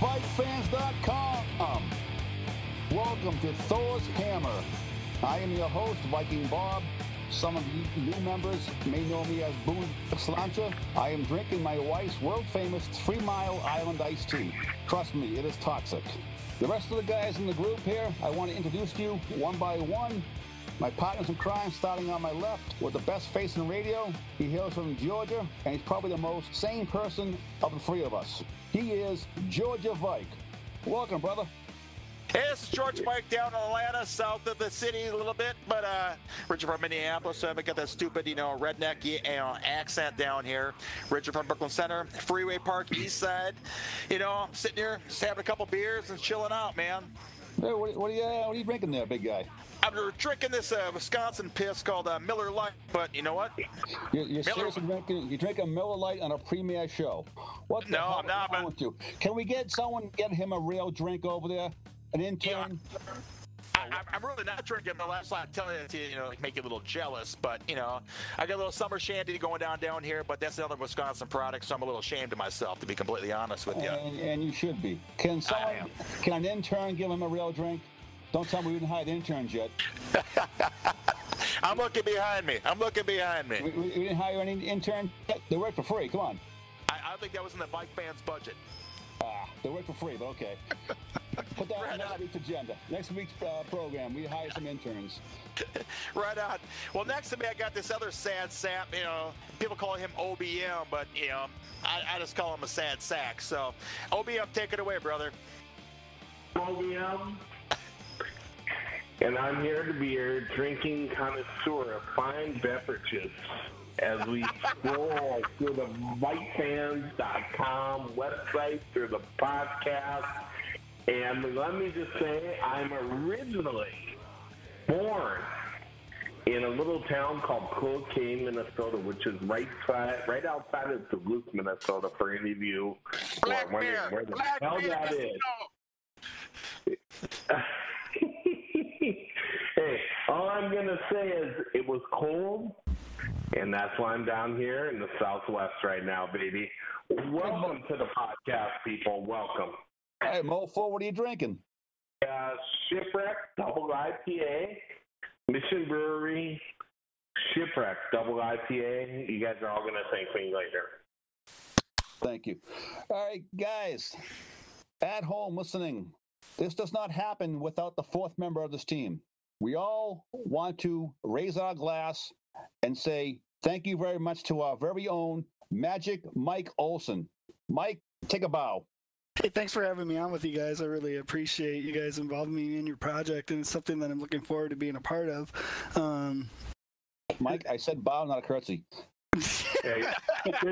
VikeFans.com. Welcome to Thor's Hammer. I am your host, Viking Bob. Some of you new members may know me as Boone Slancha. I am drinking my wife's world-famous 3 Mile Island iced tea. Trust me, it is toxic. The rest of the guys in the group here, I want to introduce to you one by one. My partners in crime, starting on my left, with the best face in radio. He hails from Georgia, and he's probably the most sane person of the three of us. He is Georgia Vike. Welcome, brother. Hey, this is George Mike down in Atlanta, south of the city a little bit, but Richard from Minneapolis, so I haven't got that stupid, redneck, accent down here. Richard from Brooklyn Center, Freeway Park, East Side. Sitting here, just having a couple beers and chilling out, man. Hey, what are you drinking there, big guy? I'm drinking this Wisconsin piss called Miller Lite, but you know what? You're seriously drinking Miller Lite on a premiere show. What the hell I'm not. Wrong with you? Can we get him a real drink over there? An intern? I'm really not drinking the last line. I'm telling you to, make you a little jealous. But, I got a little summer shandy going down here, but that's another Wisconsin product, so I'm a little ashamed of myself, to be completely honest with you. And you should be. Can an intern give him a real drink? Don't tell me we didn't hire interns yet. I'm looking behind me. We didn't hire any intern yet? They work for free. Come on. I don't think that was in the Bike Fans budget. They work for free, but okay. Put that on next week's agenda. Next week's program, we hire some interns. Right on. Well, next to me, I got this other sad sap. People call him OBM, but, I just call him a sad sack. So, OBM, take it away, brother. OBM. And I'm here to be your drinking connoisseur of fine beverages as we scroll through the VikeFans.com website, through the podcast. And let me just say, I'm originally born in a little town called Cloquet, Minnesota, which is right outside of Duluth, Minnesota, for any of you who are wondering where the hell that is. Hey, all I'm going to say is it was cold, and that's why I'm down here in the Southwest right now, baby. Welcome to the podcast, people. Welcome. Hey, Mofo, what are you drinking? Shipwreck Double IPA, Mission Brewery, Shipwreck Double IPA. You guys are all going to thank me later. Thank you. All right, guys, at home listening, this does not happen without the fourth member of this team. We all want to raise our glass and say thank you very much to our very own Magic Mike Olson. Mike, take a bow. Hey, thanks for having me on with you guys. I really appreciate you guys involving me in your project, and it's something that I'm looking forward to being a part of. Mike, I said bow, not a curtsy. Hey, wait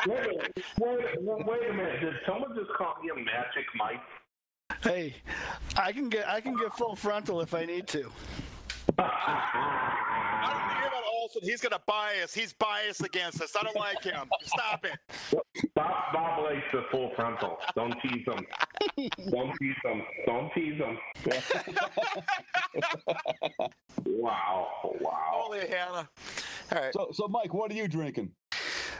a minute. Did someone just call me a Magic Mike? Hey, I can get full frontal if I need to. I don't care about Olsen. He's going to bias. He's biased against us. I don't like him. Stop it. Bob likes the full frontal. Don't tease him. Don't tease him. Wow. Holy Hannah. All right. So Mike, what are you drinking?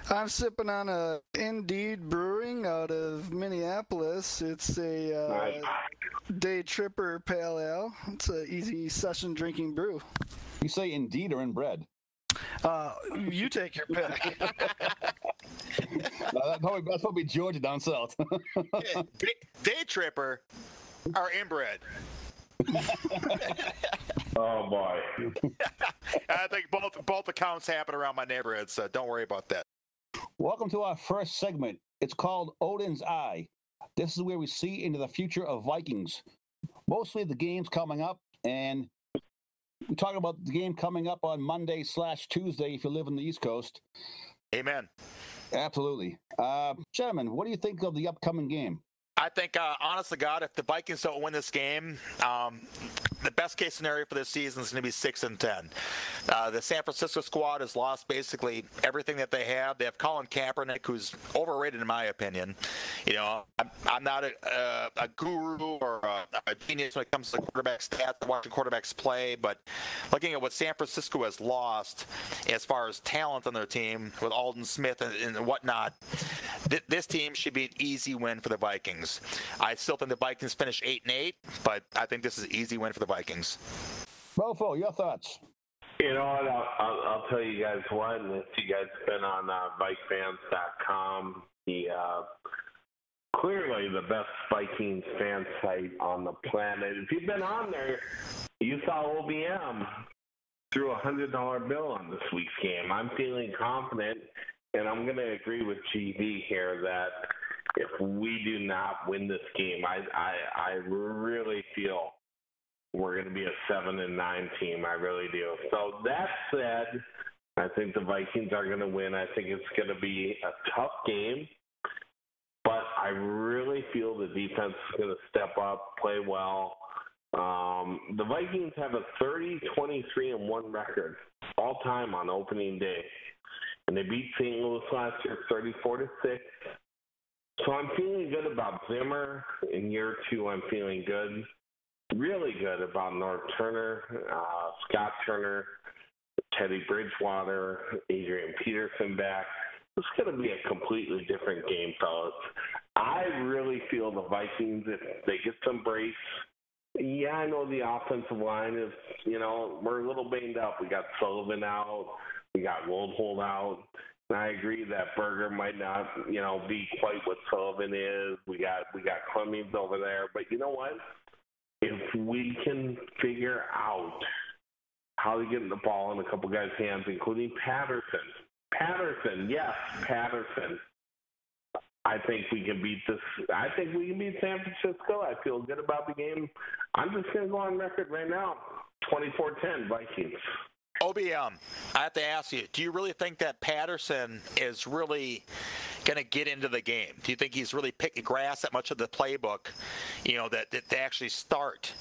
I'm sipping on a Indeed Brewing out of Minneapolis. It's a Day Tripper Pale Ale. It's an easy session drinking brew. You say Indeed or Inbred? You take your pick. That's probably Georgia down south. Day Tripper are inbred. Oh boy. I think both accounts happen around my neighborhood, so don't worry about that. Welcome to our first segment. It's called Odin's Eye. This is where we see into the future of Vikings. Mostly the games coming up, and we talk about the game coming up on Monday/Tuesday if you live in the East Coast. Amen. Absolutely. Gentlemen, what do you think of the upcoming game? I think, honest to God, if the Vikings don't win this game, the best case scenario for this season is going to be 6-10. The San Francisco squad has lost basically everything that they have. They have Colin Kaepernick, who's overrated in my opinion. You know, I'm not a guru or a genius when it comes to quarterback stats, watching quarterbacks play, but looking at what San Francisco has lost as far as talent on their team with Aldon Smith and whatnot, this team should be an easy win for the Vikings. I still think the Vikings finish 8-8, but I think this is an easy win for the Vikings. Mofo, your thoughts? You know what? I'll tell you guys what. If you guys been on VikeFans.com, clearly the best Vikings fan site on the planet. If you've been on there, you saw OBM threw a $100 bill on this week's game. I'm feeling confident, and I'm going to agree with GB here that if we do not win this game, I really feel we're going to be a 7-9 team. I really do. So that said, I think the Vikings are going to win. I think it's going to be a tough game, but I really feel the defense is going to step up, play well. The Vikings have a 30-23-1 record all time on opening day, and they beat St. Louis last year 34-6. So I'm feeling good about Zimmer. In year two, I'm feeling good, really good about North Turner, Scott Turner, Teddy Bridgewater, Adrian Peterson back. It's going to be a completely different game, fellas. I really feel the Vikings, if they get some brace. Yeah, I know the offensive line is, we're a little banged up. We got Sullivan out. We got Woldhold out. And I agree that Berger might not, be quite what Sullivan is. We got Clemmings over there. But you know what? If we can figure out how to get the ball in a couple guys' hands, including Patterson, yes, Patterson. I think we can beat this. I think we can beat San Francisco. I feel good about the game. I'm just going to go on record right now. 24-10 Vikings. OBM, I have to ask you, do you really think that Patterson is really going to get into the game? Do you think he's really picking grass at much of the playbook, that to actually start?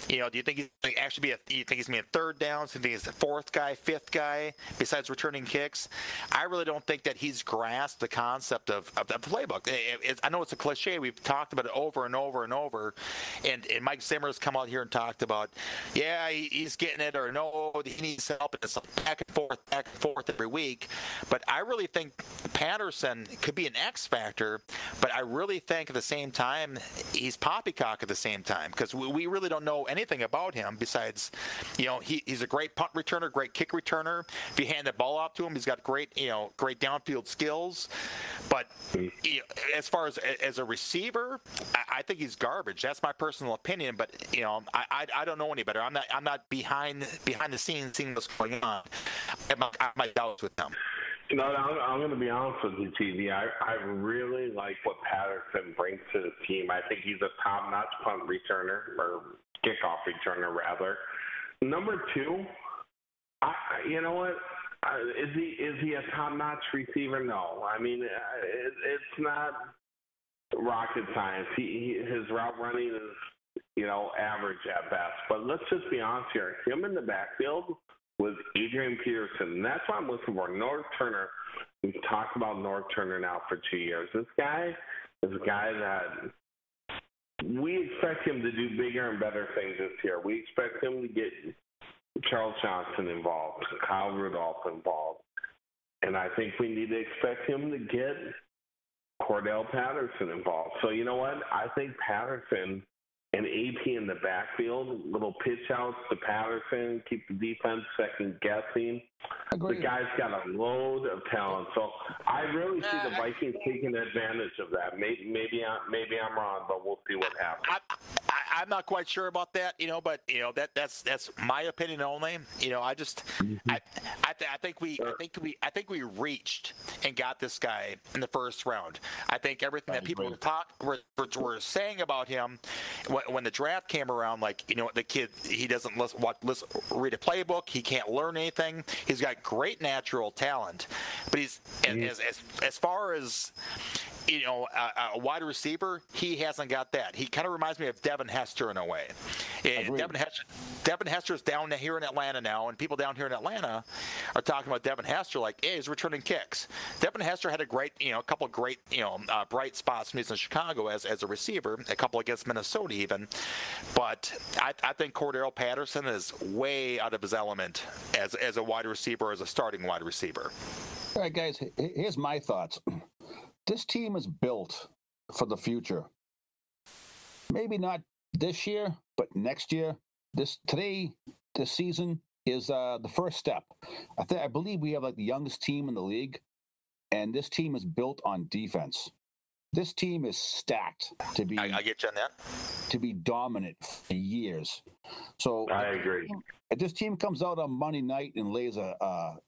Do you think he's going to actually do you think he's going to be a third down? Do you think he's the fourth guy, fifth guy, besides returning kicks? I really don't think that he's grasped the concept of the playbook. I know it's a cliche. We've talked about it over and over and over. And Mike Zimmer's come out here and talked about, yeah, he's getting it, or no, he needs help. It's back and forth every week. But I really think Patterson could be an X factor, but I really think at the same time he's poppycock at the same time, because we really don't know anything about him besides, he's a great punt returner, great kick returner. If you hand the ball off to him, he's got great downfield skills. But as far as a receiver, I think he's garbage. That's my personal opinion. But I don't know any better. I'm not behind the scenes seeing what's going on. I have my doubts with him. I'm going to be honest with you, TV. I really like what Patterson brings to the team. I think he's a top-notch punt returner, or kickoff returner, rather. Number two, you know what? Is he a top-notch receiver? No. I mean, it's not rocket science. His route running is, average at best. But let's just be honest here. Him in the backfield with Adrian Peterson. That's what I'm looking for. North Turner. We've talked about North Turner now for 2 years. This guy is a guy that we expect him to do bigger and better things this year. We expect him to get Charles Johnson involved, Kyle Rudolph involved. And I think we need to expect him to get Cordell Patterson involved. So you know what? I think Patterson and AP in the backfield, little pitch outs to Patterson, keep the defense second guessing. The guy's got a load of talent, so I really see the Vikings taking advantage of that. Maybe I'm wrong, but we'll see what happens. I'm not quite sure about that, but that's my opinion only. I think we reached and got this guy in the first round. I think everything that people were saying about him when the draft came around, the kid, he doesn't read a playbook, he can't learn anything. He's got great natural talent, but he's as far as a wide receiver, he hasn't got that. He kind of reminds me of Devin Hester in a way. Devin Hester's down here in Atlanta now, and people down here in Atlanta are talking about Devin Hester like, hey, he's returning kicks. Devin Hester had a great, a couple of great, bright spots when he's in Chicago as a receiver, a couple against Minnesota even. But I think Cordero Patterson is way out of his element as a wide receiver, as a starting wide receiver. All right, guys, here's my thoughts. This team is built for the future. Maybe not this year, but next year. This season is the first step. I believe we have like the youngest team in the league, and this team is built on defense. This team is stacked to be. I get you on that. To be dominant for years. So I agree. If this team comes out on Monday night and lays a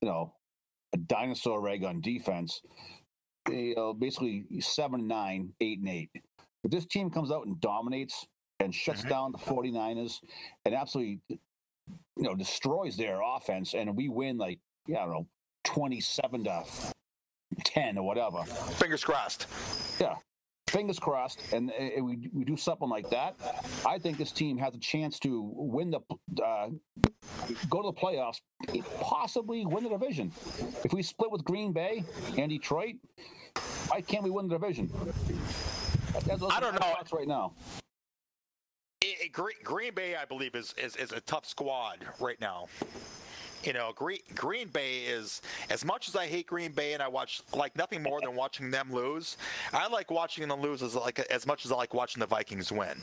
dinosaur egg on defense, basically 7-9, 8-8. If this team comes out and dominates and shuts down the 49ers and absolutely, destroys their offense, and we win 27-10 or whatever. Fingers crossed. Yeah. Fingers crossed, and we do something like that. I think this team has a chance to win go to the playoffs, possibly win the division. If we split with Green Bay and Detroit, why can't we win the division? I don't know. Right now. Green Bay, I believe, is a tough squad right now. Green Bay is, as much as I hate Green Bay and I watch like nothing more than watching them lose, I like watching them lose as much as I like watching the Vikings win.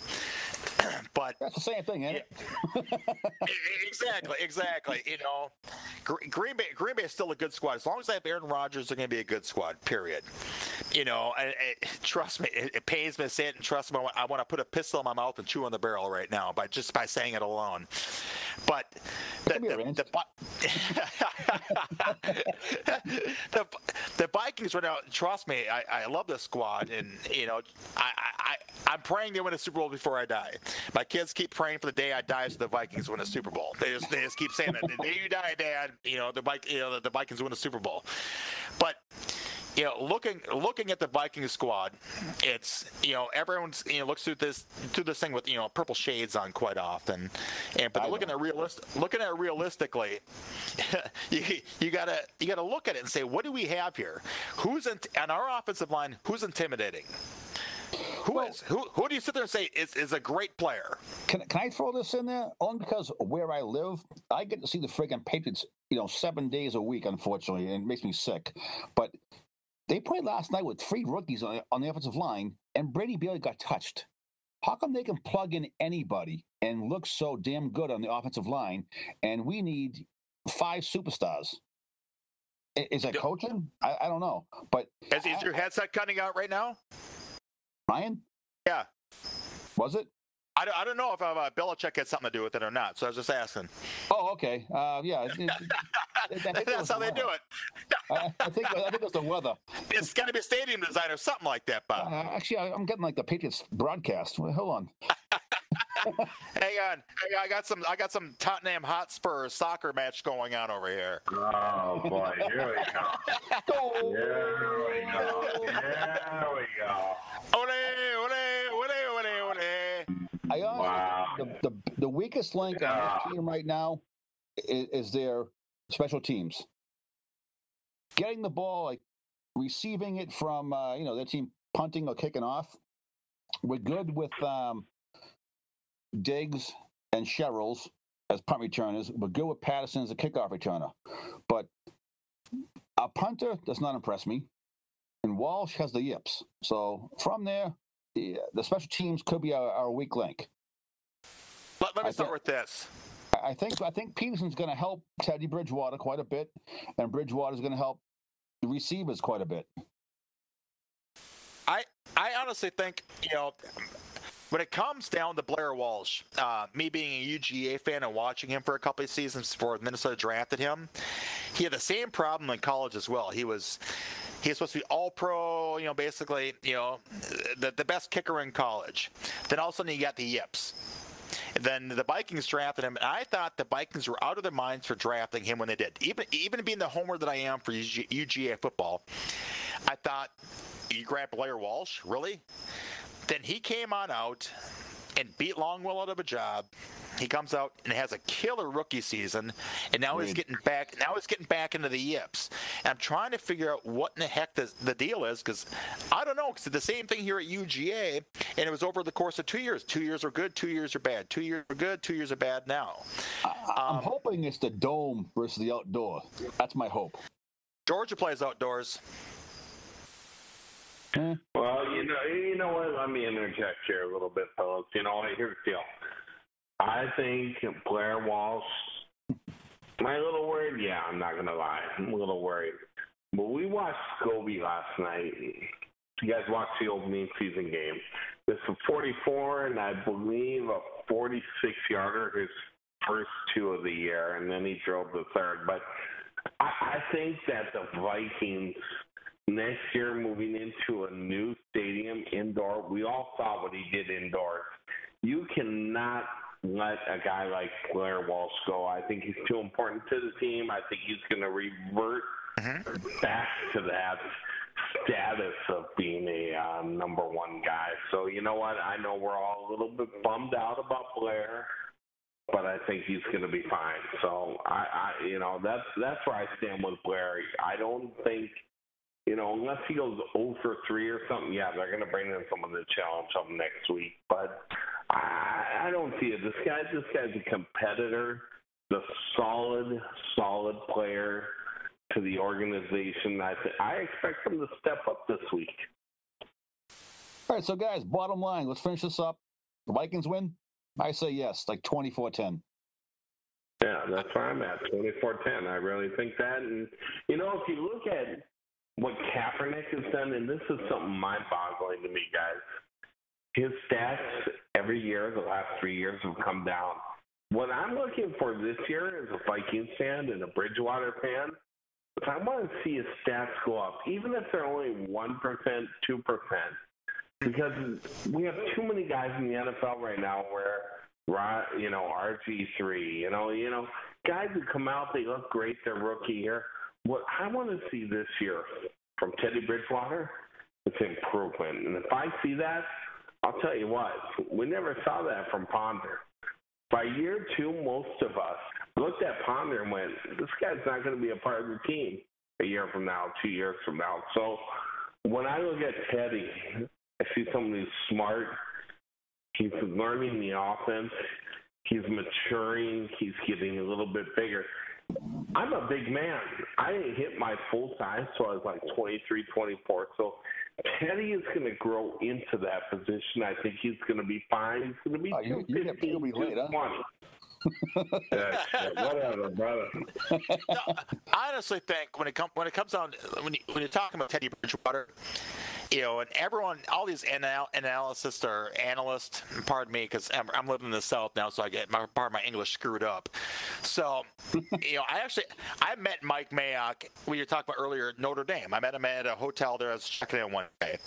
But that's the same thing, isn't it? Exactly. Green Bay is still a good squad. As long as they have Aaron Rodgers, they're going to be a good squad. Period. Trust me, it pains me to say it, and trust me, I want to put a pistol in my mouth and chew on the barrel right now, just by saying it alone. But the Vikings right now, trust me, I love this squad, and I'm praying they win a Super Bowl before I die. My kids keep praying for the day I die so the Vikings win a Super Bowl. They just keep saying that. The day you die, Dad, the Vikings win a Super Bowl. But looking at the Vikings squad, it's everyone's looks through this thing with purple shades on quite often, but looking at it realistically, you gotta look at it and say, what do we have here? Who's on our offensive line? Who's intimidating? Who do you sit there and say is a great player? Can I throw this in there? Only because where I live, I get to see the friggin' Patriots, 7 days a week, unfortunately, and it makes me sick. But they played last night with 3 rookies on the offensive line, and Brady barely got touched. How come they can plug in anybody and look so damn good on the offensive line, and we need 5 superstars? Is that coaching? I don't know. But is your headset cutting out right now? Ryan? Yeah. Was it? I don't know if Belichick had something to do with it or not, so I was just asking. Oh, okay. Yeah. That's how they do it. I think it was the weather. It's got to be a stadium design or something like that, Bob. Actually, I'm getting like the Patriots broadcast. Well, hold on. Hang on. I got some Tottenham Hotspur soccer match going on over here. Oh boy, here we go. Here we go. I honestly, the weakest link on this team right now is their special teams. Getting the ball, receiving it from their team punting or kicking off. We're good with Diggs and Sherrills as punt returners. We're good with Patterson as a kickoff returner. But our punter does not impress me, and Walsh has the yips. So from there, the special teams could be our weak link. Let me start with this. I think Peterson's going to help Teddy Bridgewater quite a bit, and Bridgewater's going to help the receivers quite a bit. I honestly think, when it comes down to Blair Walsh, me being a UGA fan and watching him for a couple of seasons before Minnesota drafted him, he had the same problem in college as well. He was supposed to be all-pro, basically, the best kicker in college. Then all of a sudden he got the yips. Then the Vikings drafted him, and I thought the Vikings were out of their minds for drafting him when they did. Even being the homer that I am for UGA football, I thought you grab Blair Walsh, really? Then he came on out and beat Longwell out of a job. He comes out and has a killer rookie season, and now he's getting back. Now he's getting back into the yips. And I'm trying to figure out what in the heck the deal is, because I don't know. Because the same thing here at UGA, and it was over the course of 2 years. 2 years are good, 2 years are bad. 2 years are good, 2 years are bad now. I'm hoping it's the dome versus the outdoor. That's my hope. Georgia plays outdoors. Well, you know what? Let me interject here a little bit, fellas. You know what? Here's the deal. I think Blair Walsh, am I a little worried? Yeah, I'm not going to lie. I'm a little worried. But we watched Scobie last night. You guys watched the old season game. This was 44, and I believe a 46-yarder, his first two of the year, and then he drove the third. But I think that the Vikings next year moving into a new stadium indoor, we all saw what he did indoors. You cannot let a guy like Blair Walsh go. I think he's too important to the team. I think he's going to revert back to that status of being a number one guy. So you know what? I know we're all a little bit bummed out about Blair, but I think he's going to be fine. So that's where I stand with Blair. I don't think, unless he goes 0 for 3 or something, yeah, they're going to bring in someone to challenge him next week. But I don't see it. This guy's a competitor, the solid player to the organization. I expect him to step up this week. All right, so guys, bottom line, let's finish this up. The Vikings win? I say yes, like 24-10. Yeah, that's where I'm at, 24-10. I really think that. And, if you look at what Kaepernick has done, and this is something mind-boggling to me, guys. His stats every year, the last 3 years, have come down. What I'm looking for this year as a Vikings fan and a Bridgewater fan, is I want to see his stats go up, even if they're only 1%, 2%, because we have too many guys in the NFL right now where, RG3, guys who come out, they look great, they're rookie year. What I want to see this year from Teddy Bridgewater is improvement. And if I see that, I'll tell you what, we never saw that from Ponder. By year 2, most of us looked at Ponder and went, this guy's not going to be a part of the team a year from now, 2 years from now. So when I look at Teddy, I see someone who's smart. He's learning the offense. He's maturing. He's getting a little bit bigger. I'm a big man. I didn't hit my full size till I was like 23, 24. So Teddy is going to grow into that position. I think he's going to be fine. He's going to be 215, 220. Whatever, brother. No, I honestly think when it comes down when you're talking about Teddy Bridgewater, and everyone, all these analysts or analysts, pardon me, because I'm living in the South now, so I get part of my English screwed up. So, I met Mike Mayock, when you were talking about earlier, at Notre Dame. I met him at a hotel there. I was checking in one day.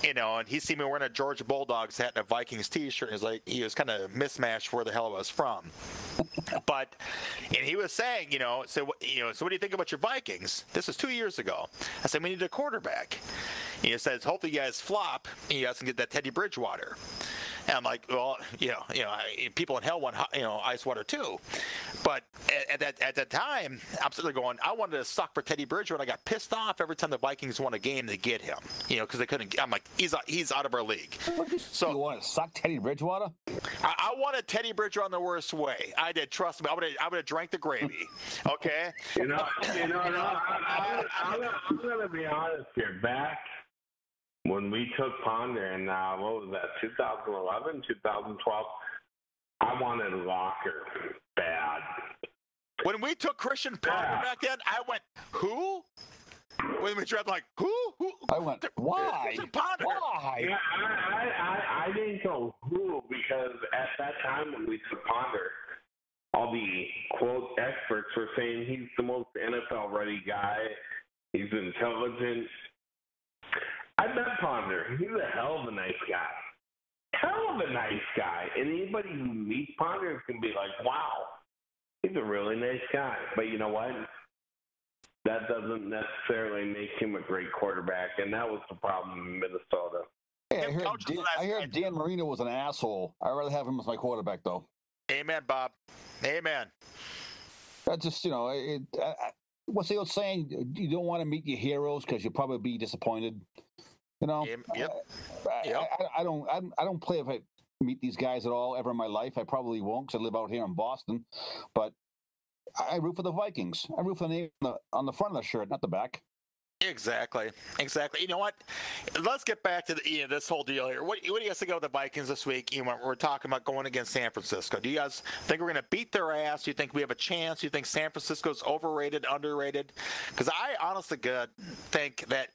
And he seen me wearing a Georgia Bulldogs hat and a Vikings T-shirt. And he was kind of mismatched where the hell I was from. And he was saying, so what do you think about your Vikings? This was 2 years ago. I said, we need a quarterback. And he says, hopefully you guys flop and you guys can get that Teddy Bridgewater. And I'm like, well, people in hell want, ice water too. But at that time, I'm sitting there going, I wanted to suck for Teddy Bridgewater. I got pissed off every time the Vikings won a game to get him, because they couldn't. I'm like, he's out of our league. So you want to suck Teddy Bridgewater? I wanted Teddy Bridgewater in the worst way. I did. Trust me. I would have drank the gravy. Okay. I'm gonna be honest here. Back when we took Ponder in, what was that, 2011, 2012, I wanted Locker bad. When we took Christian Ponder back then, I went, who? When we dropped, like, who? I went, why? Christian Ponder. Why? Yeah, I didn't go who, because at that time when we took Ponder, all the, quote, experts were saying he's the most NFL-ready guy. He's intelligent. I met Ponder. He's a hell of a nice guy. Hell of a nice guy. And anybody who meets Ponder can be like, wow, he's a really nice guy. But you know what? that doesn't necessarily make him a great quarterback, and that was the problem in Minnesota. Hey, I heard Dan Marino was an asshole. I'd rather have him as my quarterback, though. Amen, Bob. Amen. That's just, what's the old saying? You don't want to meet your heroes because you'll probably be disappointed. Yep. I don't play if I meet these guys at all ever in my life. I probably won't because I live out here in Boston. But I root for the Vikings. I root for the name on the front of the shirt, not the back. Exactly. You know what? Let's get back to this whole deal here. What do you guys think about the Vikings this week? We're talking about going against San Francisco. Do you guys think we're going to beat their ass? Do you think we have a chance? Do you think San Francisco's overrated, underrated? Because I honestly think that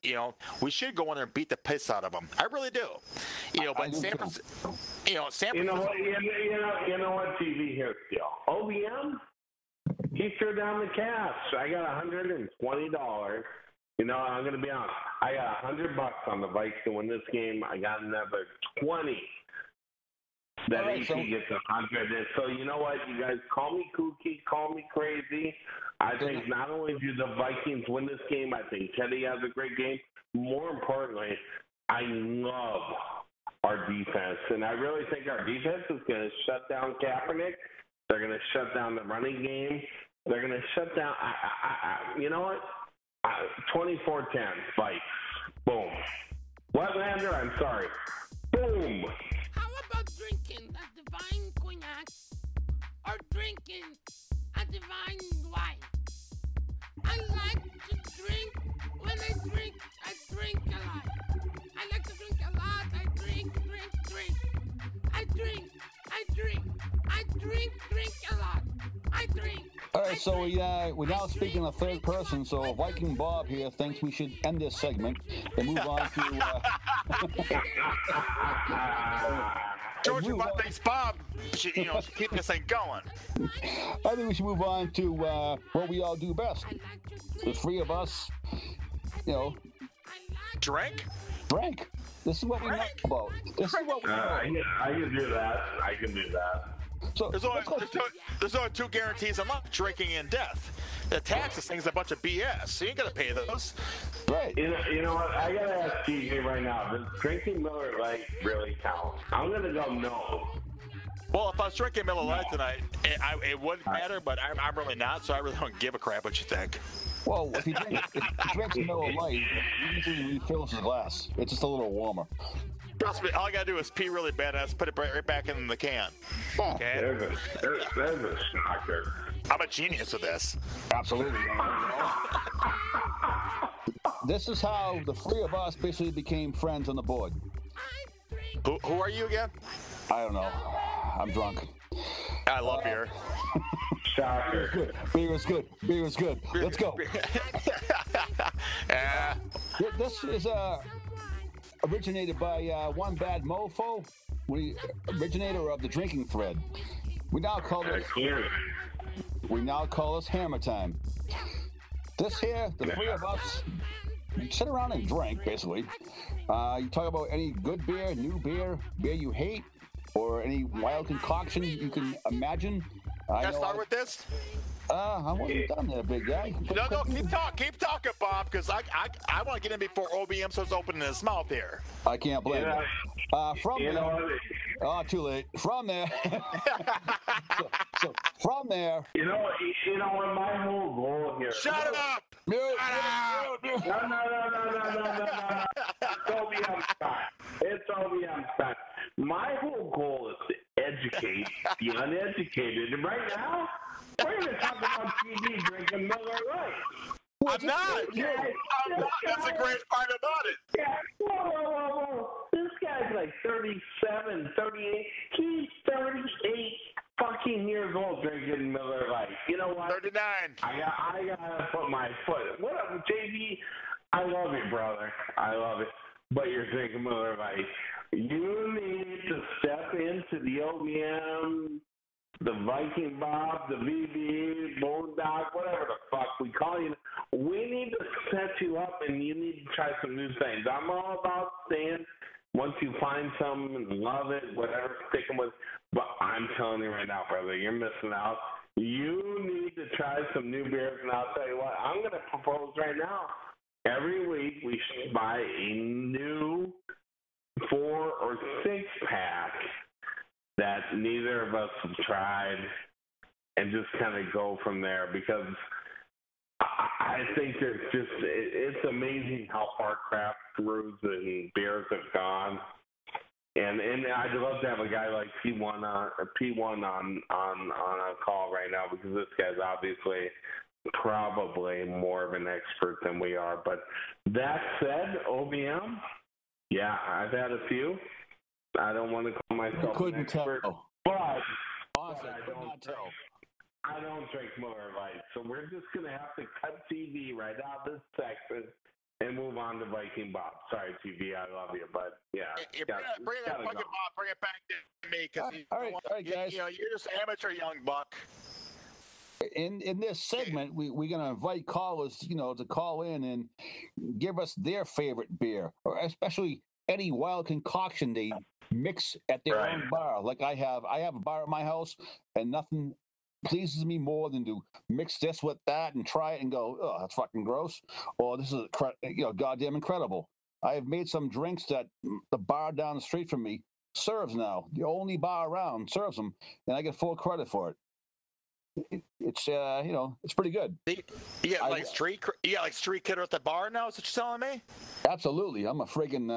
we should go in there and beat the piss out of them. I really do. But San Francisco. San Francisco. You know what? TV here still. OBM. He threw down the cash. I got $120. I'm going to be honest. I got $100 on the Vikes to win this game. I got another 20. That AP gets 100. And so you know what? You guys call me kooky, call me crazy. I think not only do the Vikings win this game, I think Teddy has a great game. More importantly, I love our defense. And I really think our defense is going to shut down Kaepernick. They're going to shut down the running game. They're going to shut down you know what? 24-10, Vikes. Boom. Wetlander, I'm sorry. Boom. How about drinking a divine cognac or drinking a divine wine? I like to drink. When I drink a lot. I like to drink a lot. I drink. I drink a lot. I drink. All right, so we're now speaking in third person. So Viking Bob here thinks we should end this segment and move on to. George thinks Bob should keep this thing going. I think we should move on to what we all do best. The three of us, Drink. This is what we know about. This is what we know. I can do that. So there's only two guarantees in life: drinking and death. The taxes thing's a bunch of BS. So you ain't gonna pay those. Right. You know what? I gotta ask TJ right now. Does drinking Miller Lite really count? I'm gonna go no. Well, if I was drinking Miller Lite tonight, it wouldn't matter. But I'm really not, so I really don't give a crap what you think. Well, if he drinks Miller Lite, he usually refills his glass. It's just a little warmer. Trust me, all I gotta do is pee really bad and I just put it right back in the can. Okay? There's a shocker. I'm a genius with this. Absolutely. This is how the three of us basically became friends on the board. Who are you again? I don't know. I'm drunk. I love beer. Shocker. Beer is good. Let's go. This is originated by one bad mofo, originator of the drinking thread. We now call this Hammer Time. This here, the three of us sit around and drink, basically. You talk about any good beer, new beer you hate, or any wild concoction you can imagine. Can I start with this? I wasn't done there, big guy. No, keep talking, Bob, because I want to get in before OBM starts opening his mouth here. I can't blame you. Too late. From there. so from there. You know what? My whole goal here. Shut up! No. It's OBM time. My whole goal is to educate the uneducated. And right now, we're going to talk about TV drinking Miller Lite. I'm not. That's the great part about it. Yeah. Whoa. This guy's like 37, 38. He's 38 fucking years old drinking Miller Lite. You know what? 39. I gotta put my foot. What up, JV? I love it, brother. I love it. But you're drinking Miller Lite. You need to step into the OBM, the Viking Bob, the VB, Bulldog, whatever the fuck we call you. We need to set you up, and you need to try some new things. I'm all about staying. Once you find something and love it, whatever, sticking with. But I'm telling you right now, brother, you're missing out. You need to try some new beers, and I'll tell you what, I'm going to propose right now. Every week we should buy a new 4 or 6 pack that neither of us have tried, and just kind of go from there, because I think it's amazing how far craft brews and beers have gone. And I'd love to have a guy like P1 on a call right now, because this guy's obviously probably more of an expert than we are. But that said, OBM, yeah, I've had a few. I don't want to call myself an expert, but Honestly, I don't drink Miller Lite, so we're just going to have to cut TV right out of this section and move on to Viking Bob. Sorry, TV, I love you, but yeah. Bring that fucking Bob, bring it back to me, because all right, guys. you're just amateur young buck. In this segment, we're going to invite callers, to call in and give us their favorite beer, or especially any wild concoction they mix at their own bar. Like I have a bar at my house, and nothing pleases me more than to mix this with that and try it and go, oh, that's fucking gross, or this is goddamn incredible. I have made some drinks that the bar down the street from me serves now. The only bar around serves them, and I get full credit for it. It's it's pretty good. You got like street kidder at the bar now? Is what you're telling me? Absolutely. I'm a friggin'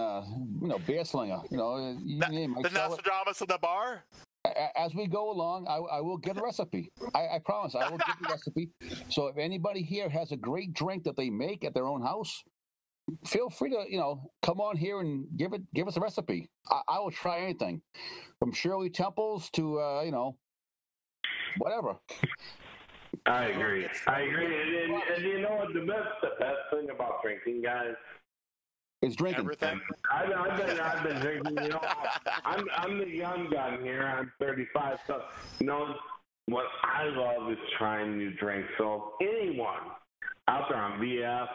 beer slinger. The Nostradamus of the bar. As we go along, I will get a recipe. I promise I will get the recipe. So if anybody here has a great drink that they make at their own house, feel free to come on here and give us a recipe. I will try anything, from Shirley Temples to whatever. I agree. And you know what? The best thing about drinking, guys, is drinking. Everything. I've been drinking. I'm the young gun here. I'm 35. So what I love is trying new drinks. So if anyone out there on VF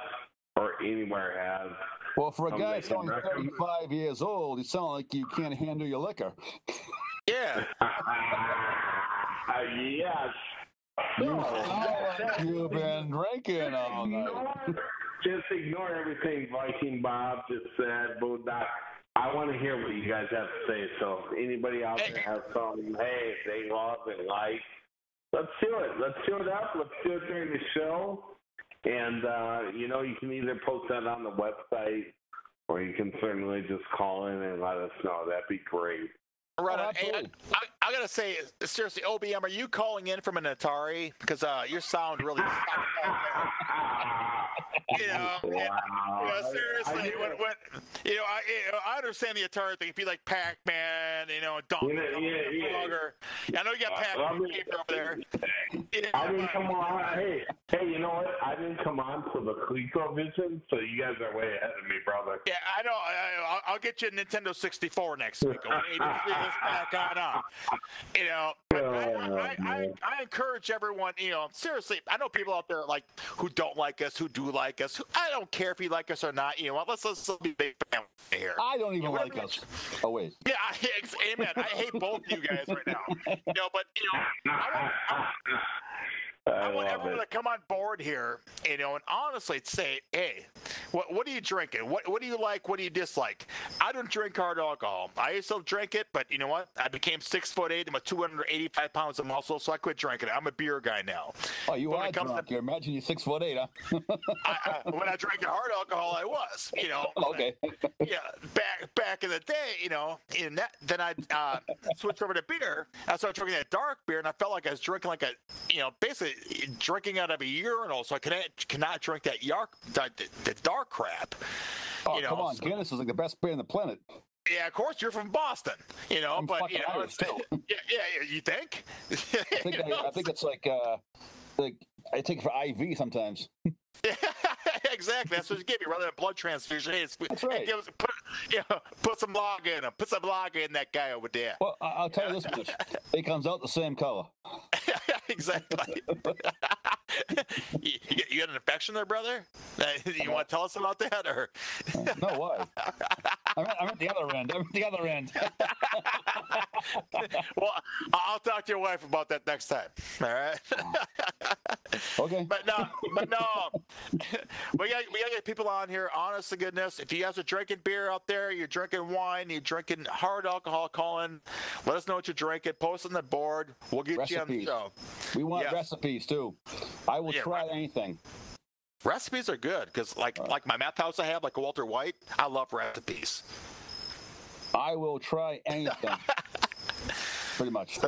or anywhere has. Well, for a guy that's only 35 years old, you sound like you can't handle your liquor. Yeah. Yes. You've been drinking all night. Just ignore everything Viking Bob just said, Boondock. I want to hear what you guys have to say. So if anybody out there has something, they love and like, let's do it. Let's do it up. Let's do it during the show. And, you can either post that on the website, or you can certainly just call in and let us know. That'd be great. Right. I got to say, seriously, OBM, are you calling in from an Atari? Because your sound really seriously, I understand the Atari thing. If you like Pac-Man, Donkey Kong, I know you got Pac-Man over there. I didn't come on. Hey, you know what? I didn't come on to the ColecoVision, so you guys are way ahead of me, brother. Yeah, I know. I'll get you a Nintendo 64 next week. Okay? Back on up. But I encourage everyone. Seriously, I know people out there who don't like us, who do like us. I don't care if you like us or not. Let's be big family here. I don't even like us. Oh wait. Yeah, amen. I hate both of you guys right now. I want everyone to come on board here, and honestly say, hey, what are you drinking? What do you like? What do you dislike? I don't drink hard alcohol. I used to drink it, but you know what? I became 6'8" and with 285 pounds of muscle, so I quit drinking it. I'm a beer guy now. Oh, you are drunk. Imagine you're 6'8", huh? When I drank hard alcohol, I was. Okay. Yeah, back in the day, then I switched over to beer. I started drinking that dark beer, and I felt like I was drinking basically drinking out of a urinal, so I cannot drink that the dark crap. Oh, come on, Guinness is like the best beer on the planet. Yeah, of course, you're from Boston, but Irish too. Yeah, you think? I think it's like I take it for IV sometimes. Yeah, exactly. That's what you give you rather than blood transfusion. That's right. Put some lager in him. Put some lager in that guy over there. Well, I'll tell you this much: it comes out the same color. Exactly. You got an infection there, brother? You want to tell us about that, or? No, why? I'm at the other end. I'm at the other end. Well, I'll talk to your wife about that next time. All right. Okay. But no. we got to get people on here. Honest to goodness, if you guys are drinking beer out there, you're drinking wine, you're drinking hard alcohol, call in. Let us know what you're drinking. Post on the board. We'll get Recipes. you on the show. We want recipes too. I will try anything. Recipes are good because, like my math house I have, like Walter White, I love recipes. I will try anything. Pretty much.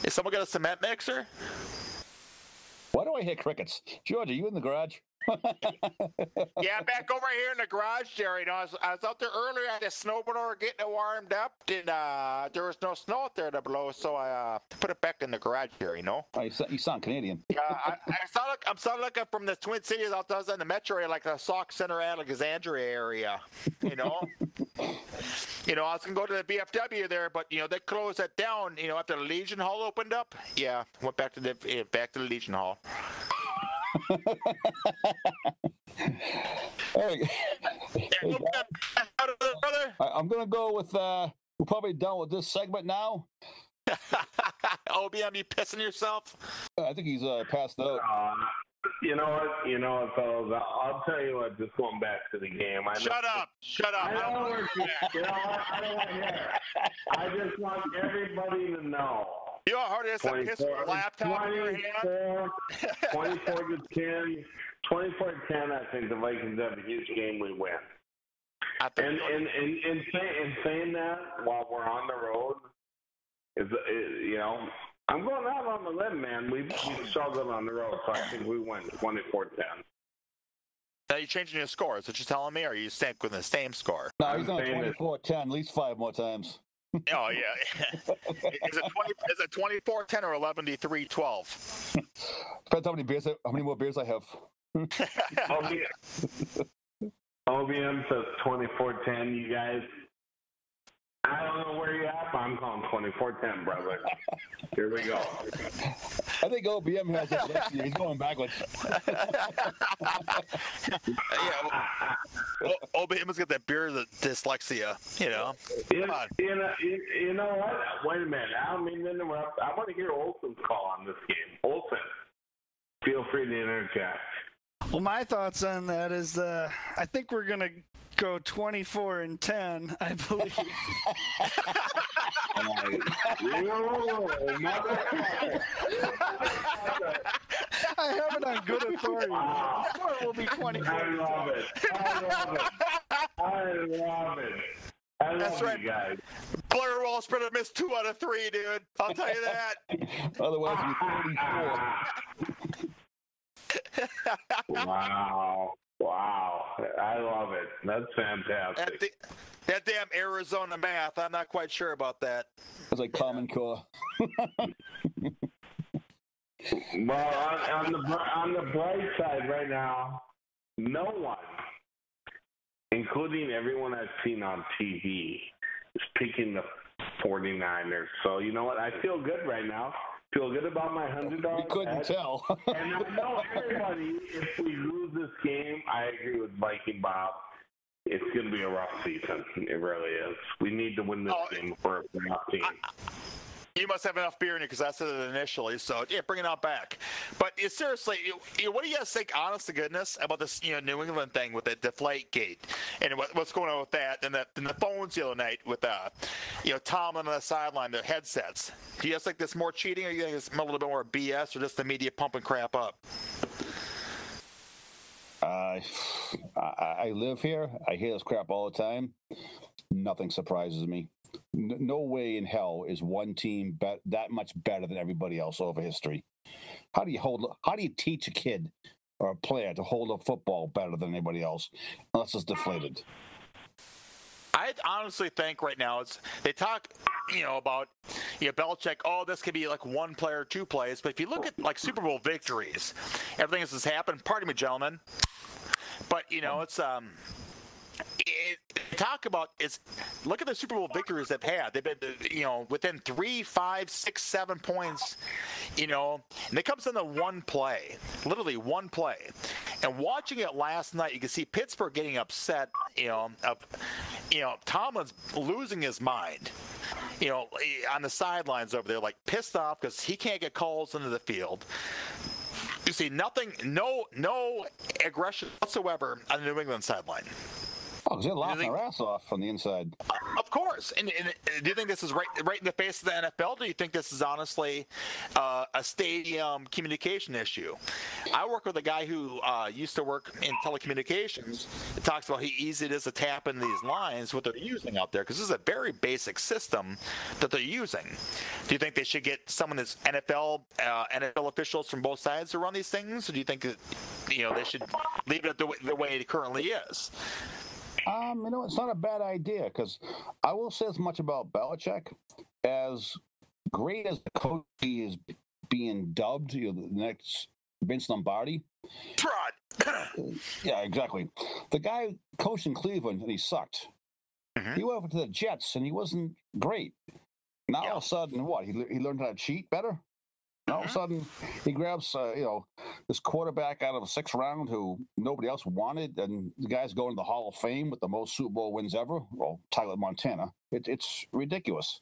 Is someone got a cement mixer? Why do I hear crickets? George, are you in the garage? Yeah, back over here in the garage, Jerry. You know, I was out there earlier at the snowboarder getting it warmed up, and there was no snow out there to blow, so I put it back in the garage here. You know. Oh, you sound Canadian. I'm sounding like I'm from the Twin Cities out there in the metro area, like the Sauk Center, Alexandria area. You know. You know, I was gonna go to the VFW there, but you know they closed that down. You know, after the Legion Hall opened up. Yeah, went back to the Legion Hall. Hey, I'm gonna go with we're probably done with this segment now. OBM, you pissing yourself? I think he's passed out. You know what, fellas? I'll tell you what. Just going back to the game. Shut up! I don't want to hear. You know what? I don't want to hear. I just want everybody to know. You know how hard it is to piss with a laptop in your hand? 24-10. 24-10, I think the Vikings have a huge game we win. And saying that while we're on the road is you know, I'm going out on the limb, man. We've struggled on the road, so I think we win 24-10. Now you changing your score? Is what you're telling me, or are you staying with the same score? No, he's on 24-10 at least 5 more times. Oh yeah. Is it 24-10 or 11-3-12? Depends how many more beers I have. OBM says 24-10. You guys, I don't know where you're at, but I'm calling 24-10, brother. Here we go. I think OBM has it next year. He's going backwards. OBM's got that beer dyslexia, you know. Come on. You know what? Wait a minute. I don't mean to interrupt. I want to hear Olsen's call on this game. Olsen, feel free to interject. Well, my thoughts on that is I think we're going to go 24-10, I believe. I have it on good authority. Or it will be 24. I love it. That's right, you guys. Blair Wallspread missed 2 out of 3, dude. I'll tell you that. Otherwise, it'd be 34. Wow. I love it. That's fantastic. That damn Arizona math. I'm not quite sure about that. It's like Common Core. Well, on the bright side right now, no one, including everyone I've seen on TV, is picking the 49ers. So, you know what? I feel good right now. Feel good about my $100. You couldn't tell. And I know everybody, if we lose this game, I agree with Viking Bob. It's going to be a rough season. It really is. We need to win this game for a playoff team. You must have enough beer in you because I said it initially. So, yeah, bring it on back. But seriously, what do you guys think, honest to goodness, about this New England thing with the Deflate Gate and what's going on with that and the phones the other night with Tomlin on the sideline, their headsets? Do you guys think there's more cheating, or do you think it's a little bit more BS, or just the media pumping crap up? I live here. I hear this crap all the time. Nothing surprises me. No way in hell is one team that much better than everybody else over history. How do you teach a kid or a player to hold a football better than anybody else unless it's deflated? I honestly think right now they talk, about Belichick. Oh, this could be like one player, 2 plays. But if you look at like Super Bowl victories, everything that's happened. Pardon me, gentlemen, but it's talk about is look at the Super Bowl victories they've had. They've been, within 3, 5, 6, 7 points, and it comes in the one play, literally one play. And watching it last night, you can see Pittsburgh getting upset, Tomlin's losing his mind, on the sidelines over there, like pissed off because he can't get calls into the field. You see nothing, no aggression whatsoever on the New England sideline. Oh, because they're laughing their ass off from the inside. Of course. And do you think this is right in the face of the NFL? Or do you think this is honestly a stadium communication issue? I work with a guy who used to work in telecommunications. It talks about how easy it is to tap in these lines, what they're using out there, because this is a very basic system that they're using. Do you think they should get someone that's NFL officials from both sides to run these things? Or do you think that, they should leave it the way it currently is? It's not a bad idea, because I will say as much about Belichick. As great as the coach he is being dubbed, the next Vince Lombardi. Trot. Yeah, exactly. The guy coached in Cleveland, and he sucked. Mm-hmm. He went over to the Jets, and he wasn't great. Now all of a sudden, what? He learned how to cheat better? All of a sudden, he grabs, this quarterback out of the 6th round who nobody else wanted, and the guy's going to the Hall of Fame with the most Super Bowl wins ever. Well, Tyler Montana. It's ridiculous.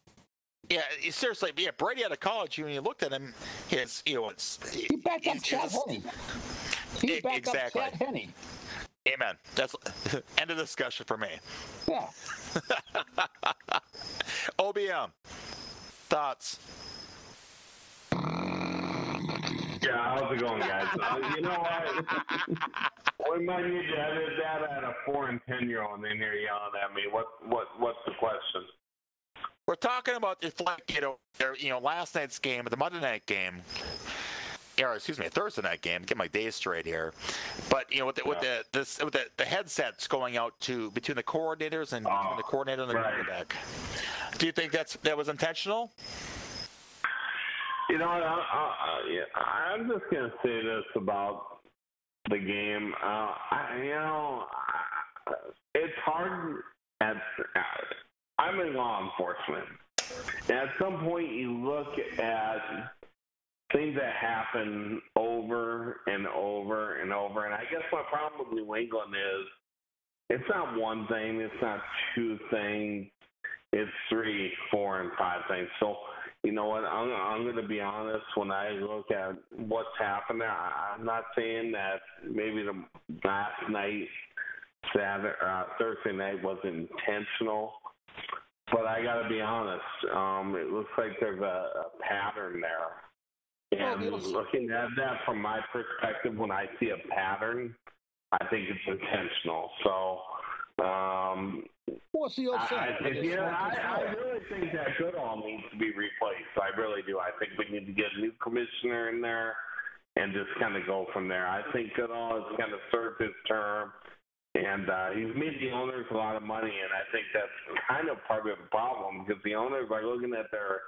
Yeah, seriously. Yeah, Brady out of college, when you looked at him, he backed up Chad Henne. He backed up Chad Henne. Amen. That's end of discussion for me. Yeah. OBM, thoughts? Yeah, how's it going, guys? You know what? We might need to edit that at a 4 and 10-year-old in here yelling at me. What's the question? We're talking about the last night's game, the Monday night game. Or excuse me, Thursday night game. Get my days straight here. But with the headsets going out between the coordinators and between the coordinator and the quarterback. Do you think that was intentional? I'm just going to say this about the game. It's hard. I'm in law enforcement. And at some point, you look at things that happen over and over and over. And I guess my problem with New England is it's not one thing. It's not two things. It's 3, 4, and 5 things. So, you know what? I'm going to be honest. When I look at what's happened there, I'm not saying that maybe the last night, Thursday night, was intentional. But I got to be honest. It looks like there's a pattern there. And looking at that from my perspective, when I see a pattern, I think it's intentional. So, what's the old saying? I really think that Goodall needs to be replaced. I really do. I think we need to get a new commissioner in there and just kind of go from there. I think Goodall has kind of served his term, and he's made the owners a lot of money, and I think that's kind of part of the problem because the owners are looking at their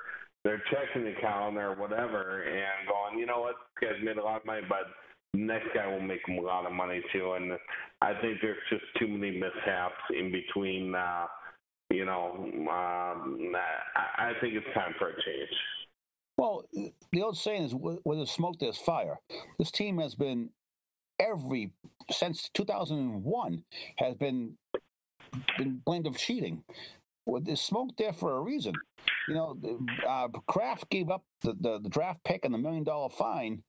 checking account or whatever and going, you know what, this guy's made a lot of money, but the next guy will make him a lot of money too. And I think there's just too many mishaps in between. I think it's time for a change. Well, the old saying is, where there's smoke, there's fire. This team has been since 2001 has been blamed of cheating. Well, there's smoke there for a reason. Kraft gave up the draft pick and the $1 million fine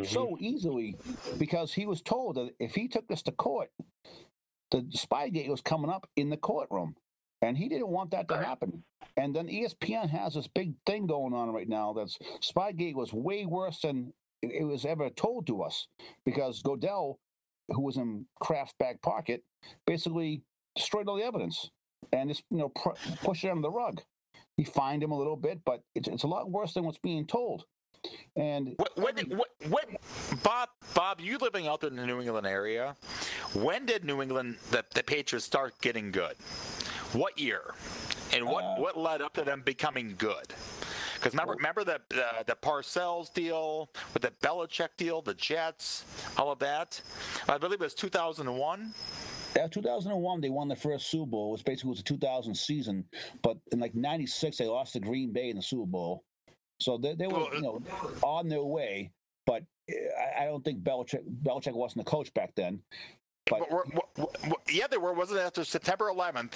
so easily because he was told that if he took this to court, the Spygate was coming up in the courtroom, and he didn't want that to happen. And then ESPN has this big thing going on right now that's Spygate was way worse than it was ever told to us because Goodell, who was in Kraft's back pocket, basically destroyed all the evidence and just pushed it under the rug. He fined him a little bit, but it's a lot worse than what's being told. And Bob, you living out there in the New England area, when did New England, the Patriots, start getting good? What year? And what led up to them becoming good? Because remember the Parcells deal, with the Belichick deal, the Jets, all of that? I believe it was 2001. Yeah, 2001, they won their first Super Bowl. It was basically the 2000 season, but in like '96, they lost to Green Bay in the Super Bowl. So they were, on their way. But I don't think Belichick wasn't the coach back then. But yeah, they were. Wasn't it after September 11th,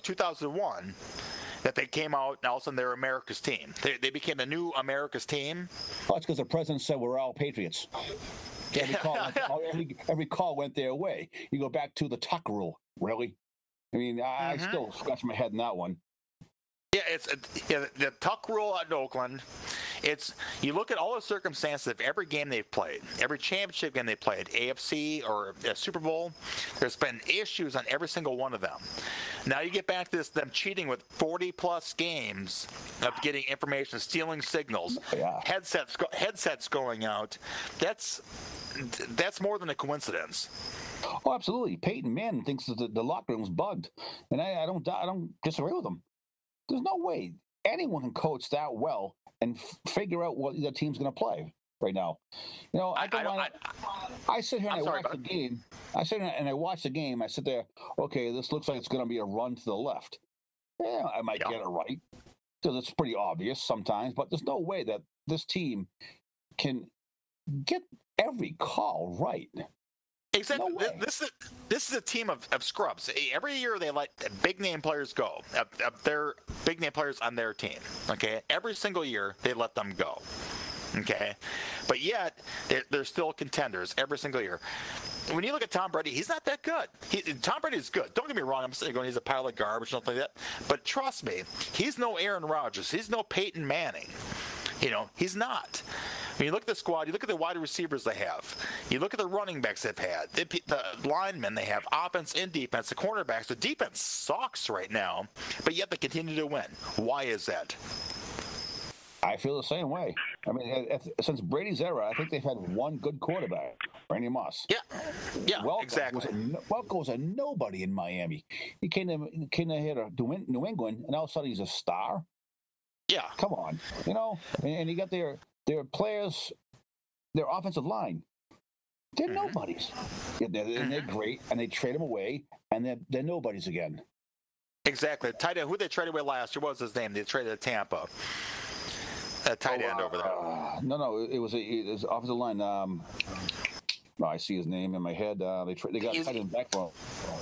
2001, that they came out and all of a sudden they're America's team? They became the new America's team. Well, it's because the president said we're all patriots. Every call went their way. You go back to the Tuck rule. Really? I mean, I still scratch my head in that one. Yeah, it's the Tuck rule in Oakland. You look at all the circumstances of every game they've played, every championship game they played, AFC or Super Bowl. There's been issues on every single one of them. Now you get back to them cheating with 40+ games of getting information, stealing signals, headsets going out. That's more than a coincidence. Oh, absolutely. Peyton Manning thinks that the locker room's bugged, and I don't disagree with him. There's no way anyone can coach that well and figure out what the team's going to play right now. I sit here and I watch the game. I sit here and I watch the game. I sit there, okay, this looks like it's going to be a run to the left. Yeah, I might get it right because it's pretty obvious sometimes, but there's no way that this team can get every call right. Exactly. No, this is a team of scrubs. Every year they let big name players go. Their big name players on their team. Okay. Every single year they let them go. Okay. But yet they're still contenders every single year. When you look at Tom Brady, he's not that good. Tom Brady is good. Don't get me wrong. I'm sitting going, he's a pile of garbage, something like that. But trust me, he's no Aaron Rodgers. He's no Peyton Manning. He's not. When you look at the squad, you look at the wide receivers they have, you look at the running backs they've had, the linemen they have, offense and defense, the cornerbacks. The defense sucks right now, but yet they continue to win. Why is that? I feel the same way. I mean, since Brady's era, I think they've had one good quarterback, Randy Moss. Yeah, exactly. Welker was a nobody in Miami. He came to here to New England, and all of a sudden he's a star. Yeah. Come on. And you got their players, their offensive line. They're nobodies. And they're great, and they trade them away, and they're nobodies again. Exactly. Tight end, who they traded away last year? What was his name? They traded to Tampa. A tight end over there. No, it was offensive line. I see his name in my head. They got tight end back for him.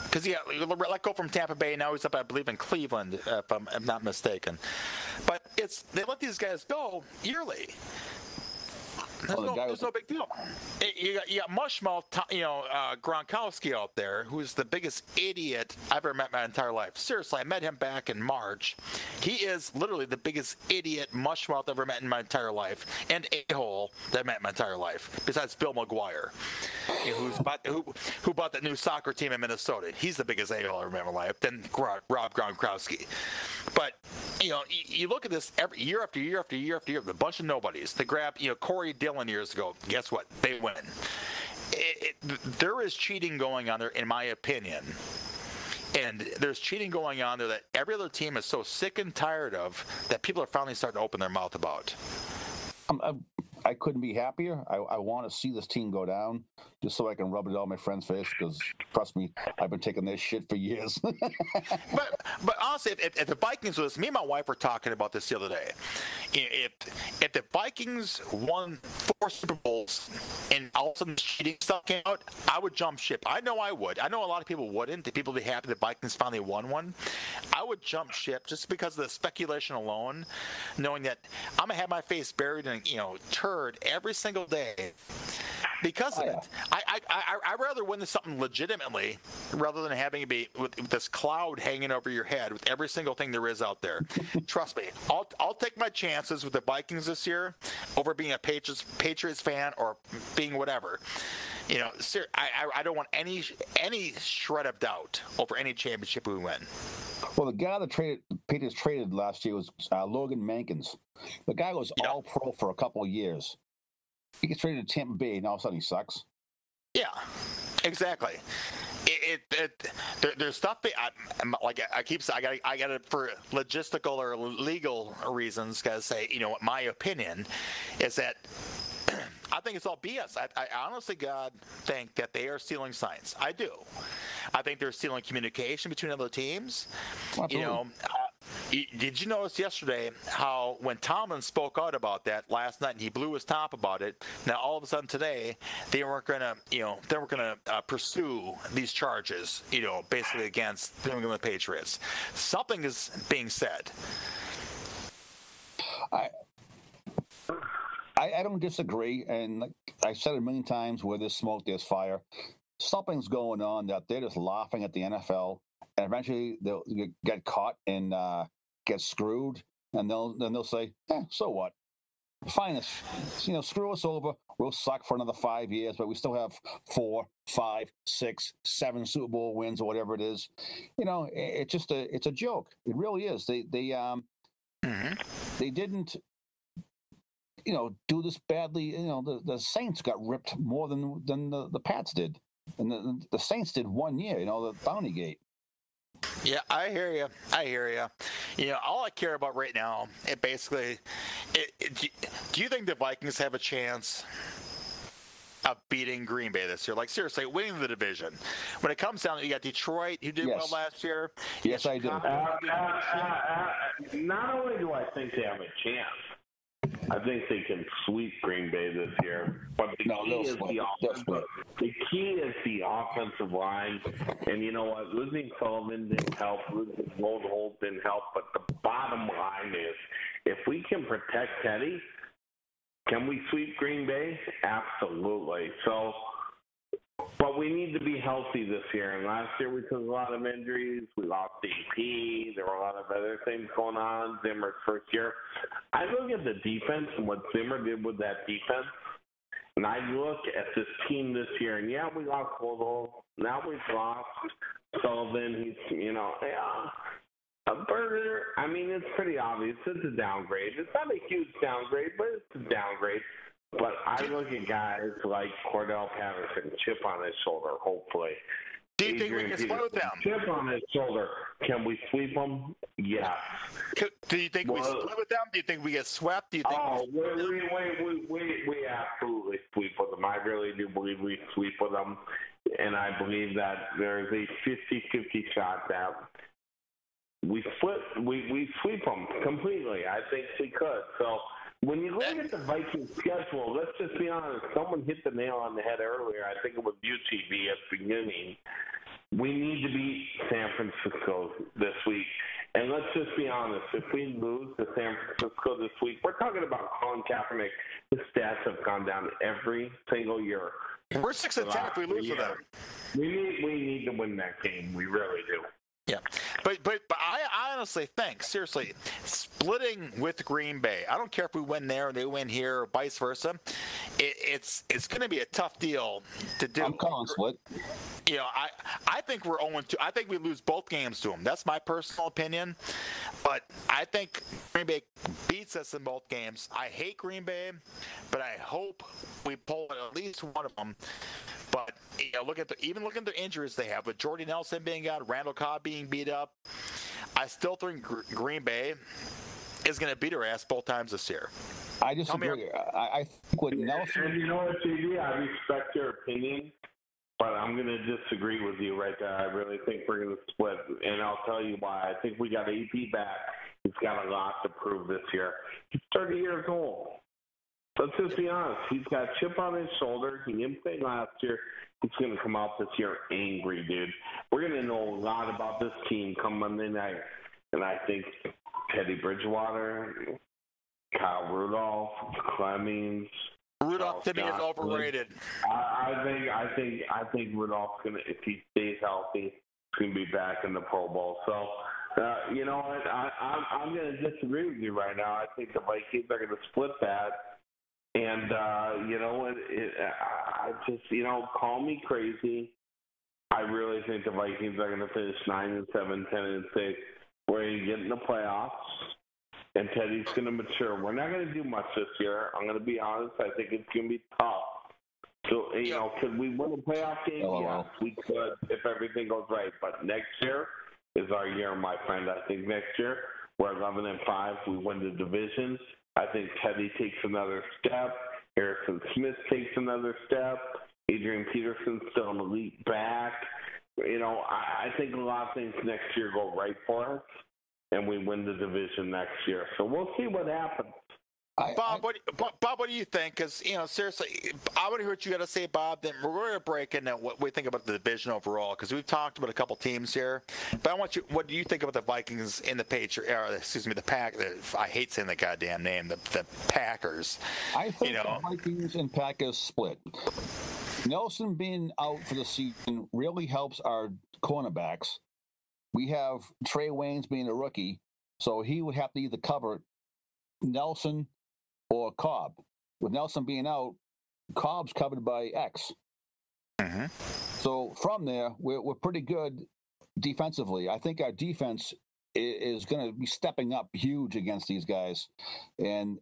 Because he let go from Tampa Bay. Now he's up, I believe, in Cleveland, if I'm not mistaken. But they let these guys go yearly. There's no big deal. You got Mushmouth, Gronkowski out there, who's the biggest idiot I've ever met in my entire life. Seriously, I met him back in March. He is literally the biggest idiot Mushmouth I've ever met in my entire life, and a-hole that I've met in my entire life, besides Bill McGuire, who bought that new soccer team in Minnesota. He's the biggest a-hole I've ever met in my life, then Rob Gronkowski. But, you look at this every year after year after year after year, a bunch of nobodies. They grab, Corey Dillon years ago. Guess what? They win. There is cheating going on there, in my opinion. And there's cheating going on there that every other team is so sick and tired of that people are finally starting to open their mouth about. I couldn't be happier. I want to see this team go down just so I can rub it on my friend's face because, trust me, I've been taking this shit for years. but honestly, if the Vikings was, me and my wife were talking about this the other day. If the Vikings won 4 Super Bowls and all of a sudden the cheating stuff came out, I would jump ship. I know I would. I know a lot of people wouldn't. The people would be happy the Vikings finally won one. I would jump ship just because of the speculation alone, knowing that I'm going to have my face buried in, turd every single day because of it. I'd rather win something legitimately rather than having it be with this cloud hanging over your head with every single thing there is out there. Trust me, I'll take my chances with the Vikings this year over being a Patriots fan or being whatever. I don't want any shred of doubt over any championship we win. Well, the guy that Patriots traded last year was Logan Mankins. The guy was all pro for a couple of years. He gets traded to Tampa Bay, and all of a sudden he sucks. Yeah, exactly. There's stuff. I got it for logistical or legal reasons. Got to say, my opinion is that I think it's all BS. I honestly, God, think that they are stealing signs. I do. I think they're stealing communication between other teams. Absolutely. You know, did you notice yesterday how when Tomlin spoke out about that last night and he blew his top about it? Now all of a sudden today they weren't gonna, pursue these charges, basically against the New England Patriots. Something is being said. I don't disagree, and like I said a million times, where there's smoke, there's fire. Something's going on that they're just laughing at the NFL, and eventually they'll get caught and get screwed, and they'll say, so what? Fine us, screw us over. We'll suck for another 5 years, but we still have 4, 5, 6, 7 Super Bowl wins or whatever it is. It's just it's a joke. It really is. They didn't do this badly. The Saints got ripped more than the Pats did, and the Saints did 1 year. The Bounty Gate. Yeah, I hear you. All I care about right now, do you think the Vikings have a chance of beating Green Bay this year? Like, seriously, winning the division. When it comes down to, you got Detroit, who did well last year. Yes, I do. Not only do I think they have a chance, I think they can sweep Green Bay this year. But the key is the offensive line. And you know what? Losing Sullivan didn't help. Losing Goldholt didn't help. But the bottom line is, if we can protect Teddy, can we sweep Green Bay? Absolutely. So, but we need to be healthy this year. And last year we took a lot of injuries. We lost DP. There were a lot of other things going on. Zimmer's first year. I look at the defense and what Zimmer did with that defense, and I look at this team this year, and yeah, we lost Goldholt. Now we've lost Sullivan. He's, a burger. I mean, it's pretty obvious. It's a downgrade. It's not a huge downgrade, but it's a downgrade. But I look at guys like Cordell Patterson, chip on his shoulder, hopefully. Do you think we can split with them? Chip on his shoulder. Can we sweep them? Yes. Do you think we split with them? Do you think we get swept? Do you think we absolutely sweep with them. I really do believe we sweep with them. And I believe that there's a 50-50 shot that we sweep them completely. I think we could. So when you look at the Vikings schedule, let's just be honest. Someone hit the nail on the head earlier. I think it was UTV at the beginning. We need to beat San Francisco this week. And let's just be honest. If we lose to San Francisco this week, we're talking about Colin Kaepernick. His stats have gone down every single year. We're 6-10 if we lose to them. We need to win that game. We really do. Yeah, but I honestly think, seriously, splitting with Green Bay, I don't care if we win there or they win here or vice versa, it's going to be a tough deal to do. I'm calling split. I think we're 0-2. I think we lose both games to them. That's my personal opinion. But I think Green Bay beats us in both games. I hate Green Bay, but I hope we pull at least one of them. But look at the injuries they have with Jordy Nelson being out, Randall Cobb being beat up. I still think Green Bay is going to beat our ass both times this year. I disagree. I think with Nelson. And you know what, JD? I respect your opinion, but I'm going to disagree with you right there. I really think we're going to split, and I'll tell you why. I think we got AP back. He's got a lot to prove this year. He's 30 years old. Let's just be honest. He's got a chip on his shoulder. He didn't play last year. He's going to come out this year angry, dude. We're going to know a lot about this team come Monday night. And I think Teddy Bridgewater, Kyle Rudolph, Clemmings. Rudolph to me is overrated. I think Rudolph's going to, if he stays healthy, he's going to be back in the Pro Bowl. So, you know what? I'm going to disagree with you right now. I think the Vikings are going to split that. And, you know what, I just, call me crazy. I really think the Vikings are going to finish 9-7, 10-6. We're going to get in the playoffs, and Teddy's going to mature. We're not going to do much this year. I'm going to be honest. I think it's going to be tough. So, could we win a playoff game? Yes, we could if everything goes right. But next year is our year, my friend. I think next year we're 11-5. We win the division. I think Teddy takes another step, Harrison Smith takes another step. Adrian Peterson's still an elite back. I think a lot of things next year go right for us, and we win the division next year. So we'll see what happens. Bob, what do you think? Because, seriously, I want to hear what you got to say, Bob. Then we're going to break into what we think about the division overall, because we've talked about a couple teams here. But what do you think about the Vikings and the the Pack? I hate saying the goddamn name, the Packers. I think the Vikings and Packers split. Nelson being out for the season really helps our cornerbacks. We have Trey Waynes being a rookie, so he would have to either cover Nelson or Cobb. With Nelson being out, Cobb's covered by X. Mm-hmm. So from there, we're pretty good defensively. I think our defense is going to be stepping up huge against these guys. And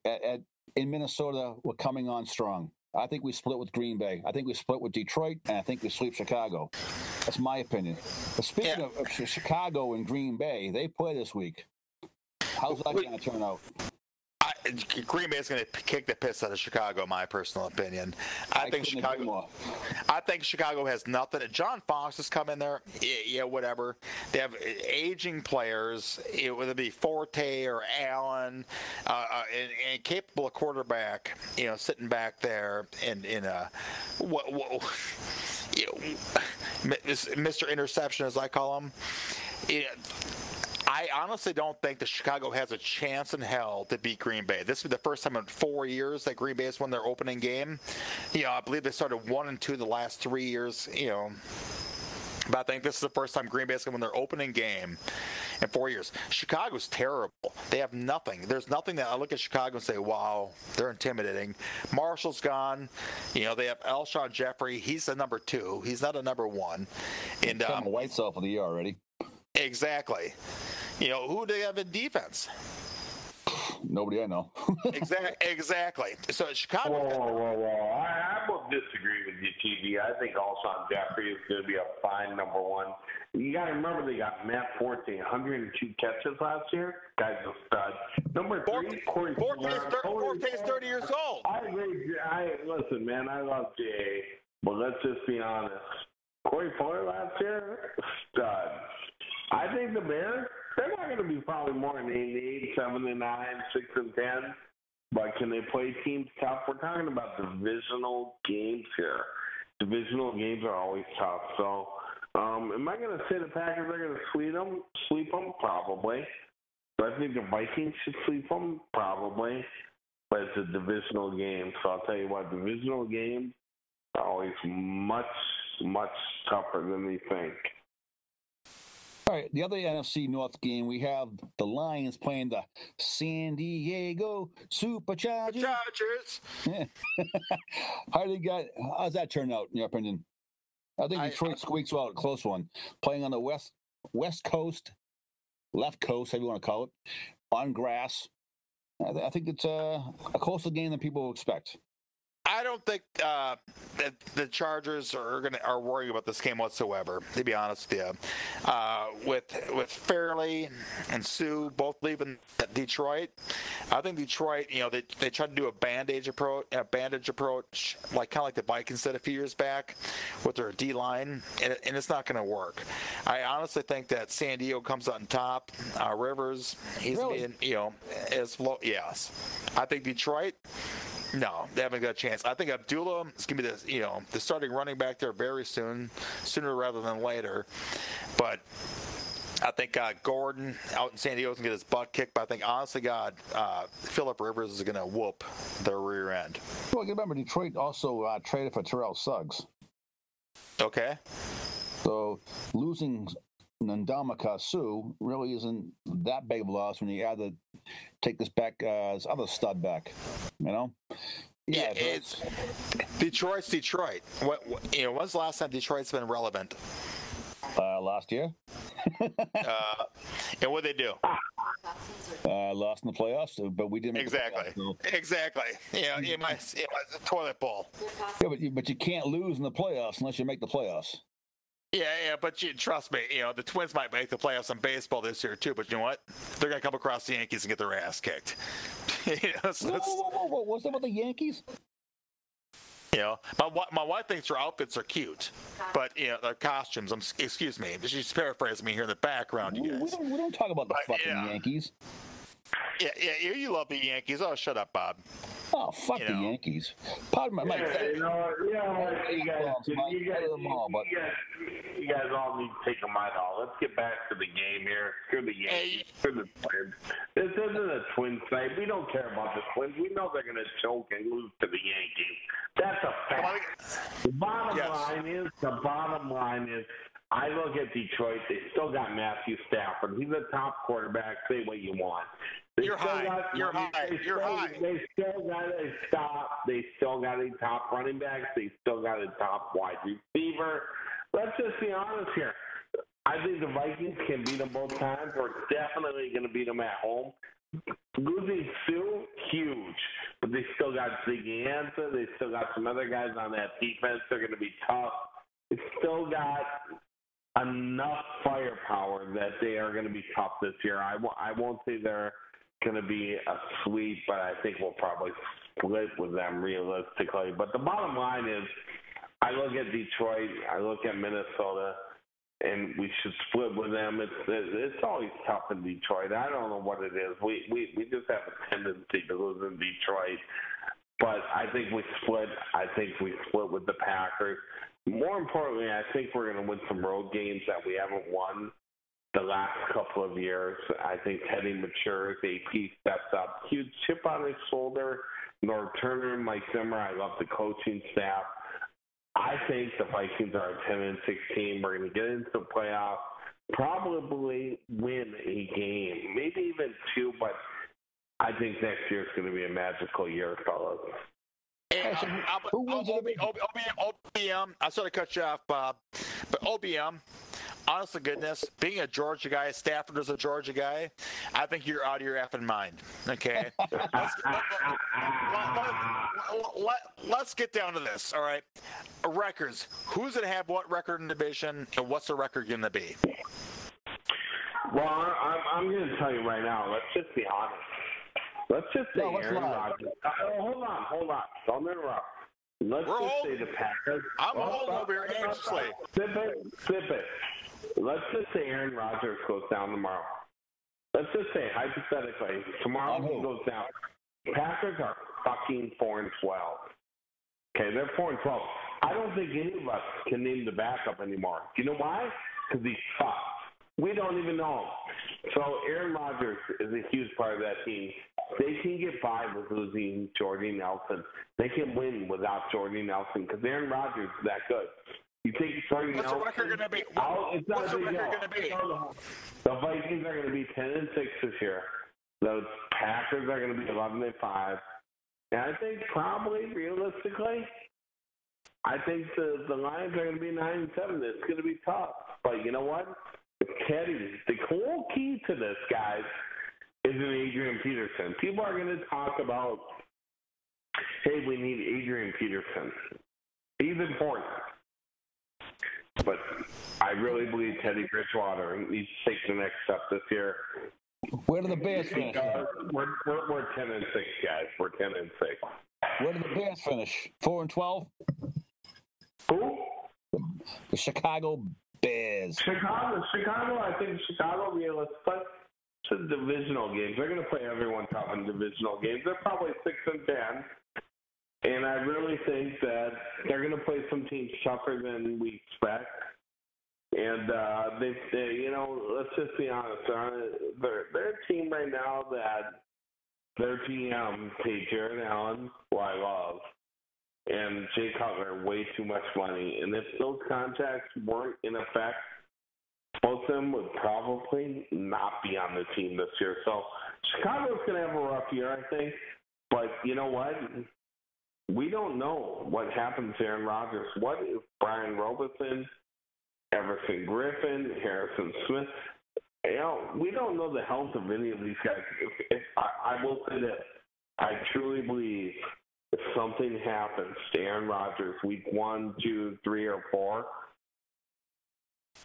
in Minnesota, we're coming on strong. I think we split with Green Bay. I think we split with Detroit, and I think we sweep Chicago. That's my opinion. But speaking of Chicago and Green Bay, they play this week. How's that going to turn out? Green Bay is going to kick the piss out of Chicago, my personal opinion. I think Chicago has nothing. John Fox has come in there. Yeah, whatever. They have aging players, whether it be Forte or Allen, and capable quarterback. Sitting back there Mr. Interception, as I call him. I honestly don't think that Chicago has a chance in hell to beat Green Bay. This will be the first time in 4 years that Green Bay has won their opening game. I believe they started 1-2 the last 3 years. But I think this is the first time Green Bay is going to win their opening game in 4 years. Chicago's terrible. They have nothing. There's nothing that I look at Chicago and say, wow, they're intimidating. Marshall's gone. They have Alshon Jeffrey. He's the number 2. He's not a number 1. And White's off of the year already. Exactly. Who do they have in defense? Nobody I know. Exactly. So Chicago. Whoa. I will disagree with you, TV. I think Alshon Jeffrey is going to be a fine number 1. You got to remember they got Matt Forte, 102 catches last year. Guy's a stud. Number 3, Corey Fuller. Forte's 30 years old. I agree. Listen, man, I love Jay, but let's just be honest. Corey Fuller last year, stud. I think the Bears, they're not going to be probably more than 8-8, 7-9, 6-10. But can they play teams tough? We're talking about divisional games here. Divisional games are always tough. So, am I going to say the Packers are going to sweep them? Probably. But I think the Vikings should sweep them? Probably. But it's a divisional game. So I'll tell you what, divisional games are always much, much tougher than we think. All right, the other NFC North game, we have the Lions playing the San Diego Superchargers. Yeah. How's that turn out, in your opinion? I think Detroit squeaks out a close one. Playing on the West Coast, left coast, however you want to call it, on grass. I think it's a closer game than people expect. I don't think that the Chargers are worrying about this game whatsoever. To be honest with you, with Fairley and Sue both leaving Detroit, I think Detroit, they tried to do a bandage approach, like kind of like the Vikings did a few years back with their D line, and it's not going to work. I honestly think that San Diego comes out on top. Rivers, he's being, as low. Yes, I think Detroit. No, they haven't got a chance. I think Abdullah is going to be the starting running back there very soon, sooner rather than later. But I think Gordon out in San Diego is going to get his butt kicked. But I think, honestly, Phillip Rivers is going to whoop their rear end. Well, you remember Detroit also traded for Terrell Suggs. Okay. So losing Ndamukong Suh really isn't that big of a loss when you add take this back this other stud back, Yeah, it's Detroit's Detroit. When's the last time Detroit's been relevant? Last year. And what they do? Lost in the playoffs, but we didn't. Exactly. Exactly. It was a toilet bowl. Yeah, but you can't lose in the playoffs unless you make the playoffs. Yeah, but trust me, the Twins might make the playoffs in baseball this year too. But you know what? They're gonna come across the Yankees and get their ass kicked. Whoa! What's that about the Yankees? You know, my wife thinks her outfits are cute, but their costumes. Excuse me, she's paraphrasing me here in the background. You guys. We don't talk about the fucking Yankees. Yeah, you love the Yankees. Oh, shut up, Bob. Oh, fuck the Yankees. Pardon my you guys all need to take a mind off. Let's get back to the game here. Screw the Yankees. Screw the Twins. This isn't a Twins site. We don't care about the Twins. We know they're going to choke and lose to the Yankees. That's a fact. The bottom line is, I look at Detroit. They still got Matthew Stafford. He's a top quarterback. Say what you want. You're high. They still got a stop. They still got a top running back. They still got a top wide receiver. Let's just be honest here. I think the Vikings can beat them both times. We're definitely going to beat them at home. Losing Sue, huge. But they still got Ziggy Ansah. They still got some other guys on that defense. They're going to be tough. They still got enough firepower that they are going to be tough this year. I won't say they're going to be a sweep, but I think we'll probably split with them realistically. But the bottom line is, I look at Detroit, I look at Minnesota, and we should split with them. It's always tough in Detroit. I don't know what it is. We just have a tendency to lose in Detroit. But I think we split. I think we split with the Packers. More importantly, I think we're going to win some road games that we haven't won the last couple of years. I think Teddy matures. AP steps up. Huge chip on his shoulder. Norv Turner, Mike Zimmer. I love the coaching staff. I think the Vikings are a 10-6 team. We're going to get into the playoffs, probably win a game, maybe even two, but I think next year is going to be a magical year, fellas. OBM, I sort of cut you off, Bob, but OBM, honest to goodness, being a Georgia guy, Stafford is a Georgia guy, I think you're out of your effing mind, okay? Let's get down to this, all right? Records. Who's going to have what record in the division, and what's the record going to be? Well, I'm going to tell you right now, let's just be honest. Let's just say Aaron Rodgers. Hold on. Don't interrupt. Let's say the Packers. I'm holding over here anxiously. Sip it. Let's just say Aaron Rodgers goes down tomorrow. Let's just say, hypothetically, tomorrow he goes down. Packers are fucking 4-12. Okay, they're 4-12. I don't think any of us can name the backup anymore. You know why? Because he's tough. We don't even know him. So Aaron Rodgers is a huge part of that team. They can get by with losing Jordy Nelson. They can win without Jordy Nelson because Aaron Rodgers is that good. You take Jordy Nelson. What's the record going to be? What's the record going to be? The Vikings are going to be 10-6 this year. The Packers are going to be 11-5. And I think probably, realistically, I think the Lions are going to be 9-7. It's going to be tough. But you know what? Teddy, the whole key to this, guys, is an Adrian Peterson. People are going to talk about, hey, we need Adrian Peterson. He's important. But I really believe Teddy Bridgewater needs to take the next step this year. Where do the Bears finish? We're 10-6, guys. We're 10-6. Where do the Bears finish? 4-12? Who? The Chicago Bears. Chicago. I think Chicago will be able to play some divisional games. They're going to play everyone tough in divisional games. They're probably 6-10. And I really think that they're going to play some teams tougher than we expect. And they you know, let's just be honest. They're a team right now that their GM paid Jared Allen, who I love, and Jay Cutler way too much money. And if those contracts weren't in effect, both of them would probably not be on the team this year. So Chicago's going to have a rough year, I think. But you know what? We don't know what happens to Aaron Rodgers. What if Brian Robinson, Everson Griffin, Harrison Smith? You know, we don't know the health of any of these guys. If I will say this. I truly believe if something happens to Aaron Rodgers week 1, 2, 3, or 4,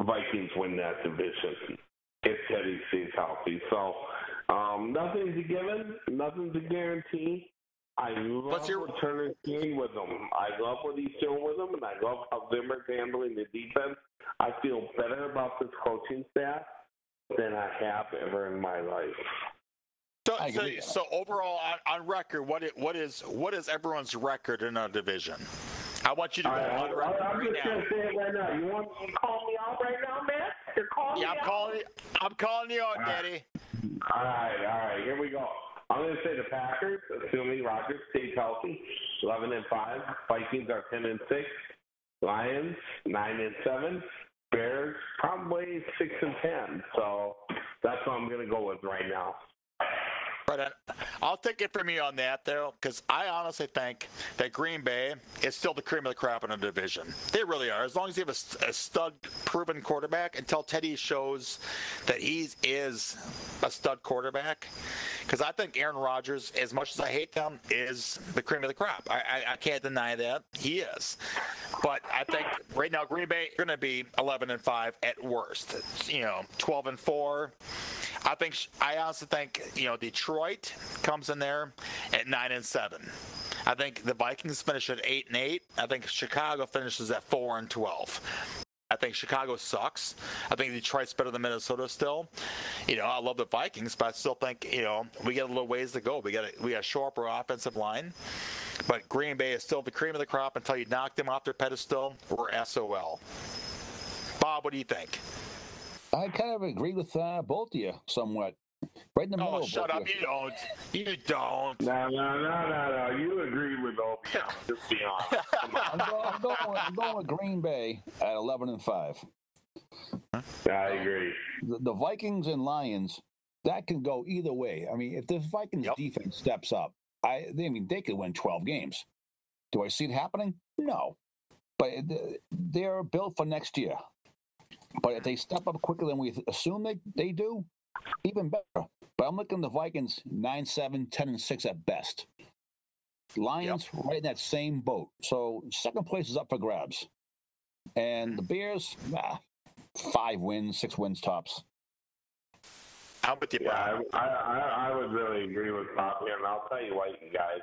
Vikings win that division if Teddy stays healthy. So nothing's a given, nothing's a guarantee. I love what Turner's doing with them. I love what he's doing with them, and I love how Zimmer's handling the defense. I feel better about this coaching staff than I have ever in my life. So overall, on record, what is everyone's record in our division? I want you to go on record I'm just going to say it right now. You want to call me out right now, man? You're calling me out? I'm calling you out, Daddy. All right. Here we go. I'm going to say the Packers, assuming Rodgers stays healthy, 11-5. Vikings are 10-6. Lions 9-7. Bears probably 6-10. So that's what I'm going to go with right now. But I'll take it from you on that, though, because I honestly think that Green Bay is still the cream of the crop in the division. They really are. As long as you have a stud-proven quarterback, until Teddy shows that he is a stud quarterback. Because I think Aaron Rodgers, as much as I hate them, is the cream of the crop. I can't deny that. He is. But I think right now Green Bay are going to be 11-5 at worst. 12-4. I honestly think Detroit comes in there at 9-7. I think the Vikings finish at 8-8. I think Chicago finishes at 4-12. I think Chicago sucks. I think Detroit's better than Minnesota still. I love the Vikings, but I still think we got a little ways to go. We got to shore up our offensive line. But Green Bay is still the cream of the crop until you knock them off their pedestal. We're SOL. Bob, what do you think? I kind of agree with both of you somewhat. Right in the middle. Oh, shut up. You don't. You don't. No. You agree with OBM. Just be honest. Come on. I'm going with Green Bay at 11-5. I agree. The Vikings and Lions, that can go either way. I mean, if the Vikings defense steps up, they could win 12 games. Do I see it happening? No. But they're built for next year. But if they step up quicker than we assume they do, even better. But I'm looking at the Vikings 9-7, 10-6 at best. Lions right in that same boat. So second place is up for grabs. And the Bears, 5 wins, 6 wins tops. I'm with you, Bob. I would really agree with Bob here, and I'll tell you what, you guys.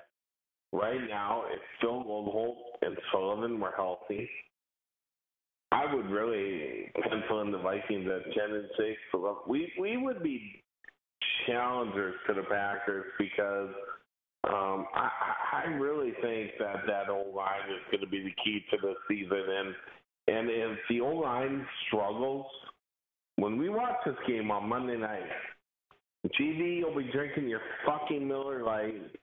Right now, if Phil Goldholt and Sullivan were healthy, I would really pencil in the Vikings at 10-6. We would be challengers to the Packers because I really think that O-line is going to be the key to the season. And if the O-line struggles, when we watch this game on Monday night, GD will be drinking your fucking Miller Lite.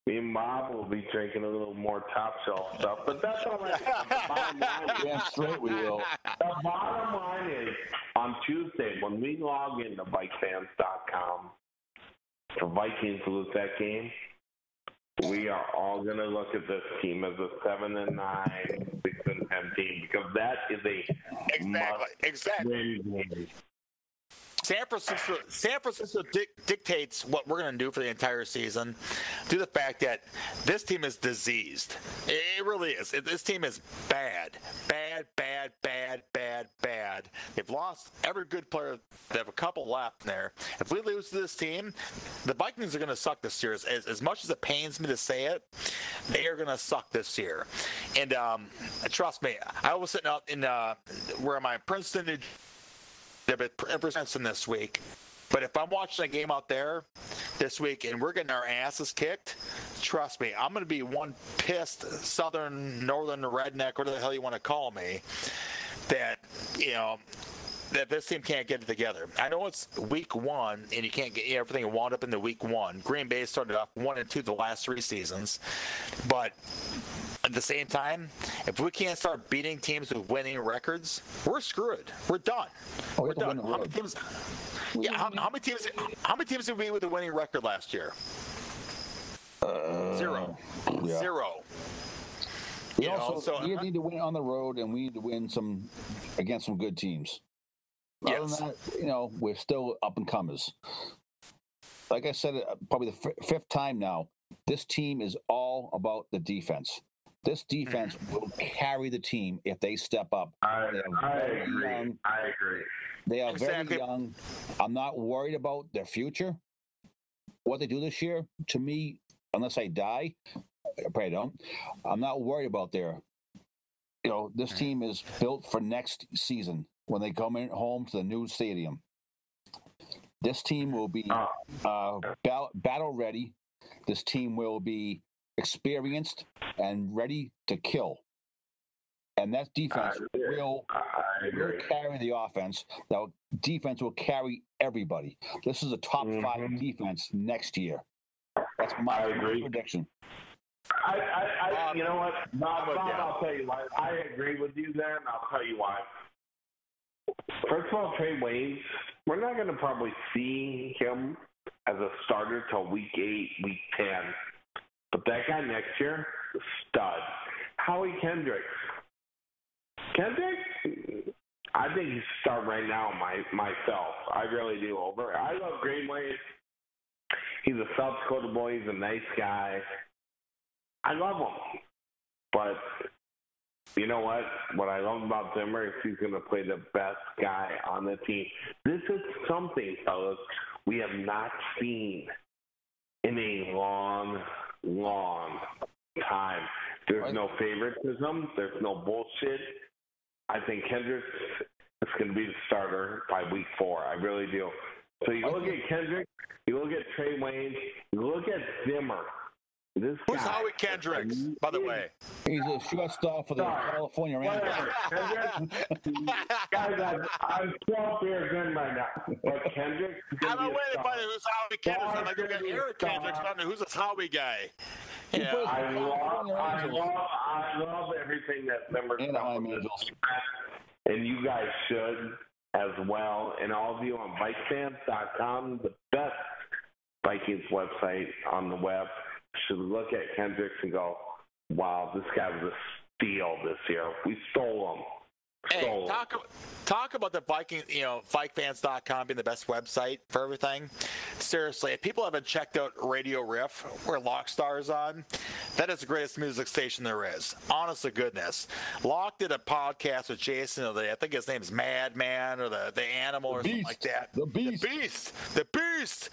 Me and Bob will be drinking a little more top shelf stuff, but that's all right. The bottom line is, straight we will. The bottom line is, on Tuesday, when we log into BikeFans.com for Vikings to lose that game, we are all going to look at this team as a 7-9, 6-10 team, because that is a exactly. Game. San Francisco dictates what we're going to do for the entire season due to the fact that this team is diseased. It really is. This team is bad. They've lost every good player. They have a couple left there. If we lose to this team, the Vikings are going to suck this year. As much as it pains me to say it, they are going to suck this year. And trust me, I was sitting out in where am I? Princeton, New Princeton this week. But if I'm watching a game out there this week and we're getting our asses kicked, trust me, I'm going to be one pissed southern, northern redneck, whatever the hell you want to call me, that this team can't get it together. I know it's week 1 and you can't get everything wound up into week 1. Green Bay started off 1-2 the last 3 seasons, but at the same time, if we can't start beating teams with winning records, we're screwed. We're done. We're done. How many teams? Yeah, how many teams did we beat with a winning record last year? 0. Yeah. 0. We need to win on the road, and we need to win against some good teams. Yes. Other than that, we're still up and comers. Like I said, probably the 5th time now, this team is all about the defense. This defense will carry the team if they step up. I agree. They are very young. I'm not worried about their future. What they do this year, to me, unless I die, I probably don't. I'm not worried about this team is built for next season when they come in home to the new stadium. This team will be battle ready. This team will be experienced and ready to kill. And that defense will carry the offense. That defense will carry everybody. This is a top 5 defense next year. That's my prediction. You know what, Bob, I'll tell you why. I agree with you there, and I'll tell you why. First of all, Trey Waynes, we're not going to probably see him as a starter till week 8, week 10. But that guy next year, stud. Howie Kendricks. I think he's start right now myself. I really do. I love Greenway. He's a South Dakota boy. He's a nice guy. I love him. But you know what? What I love about Zimmer is he's going to play the best guy on the team. This is something, fellas, we have not seen in a long, long time. There's no favoritism. There's no bullshit. I think Kendricks is going to be the starter by week 4. I really do. So you look at Kendricks, you look at Trey Wayne, you look at Zimmer. Who's Howie Kendricks, by the way? He's a shortstop for the California Rangers. Guys, I'm 12 beers in right now. But Kendricks. I'm not waiting to find out who's Howie Kendricks. I'm like, we got Eric Kendricks. I don't know who's this Howie guy. Yeah. I love everything that Zimmer's done with this. And you guys should as well. And all of you on VikeFans.com, the best Vikings website on the web, should look at Kendricks and go, wow, this guy was a steal this year. We stole him. Hey, talk about the Viking, VikeFans.com being the best website for everything. Seriously, if people haven't checked out Radio Riff, where Lockstar's on, that is the greatest music station there is. Honest to goodness. Locke did a podcast with Jason, I think his name's Madman or the Animal or something like that. The Beast. The Beast.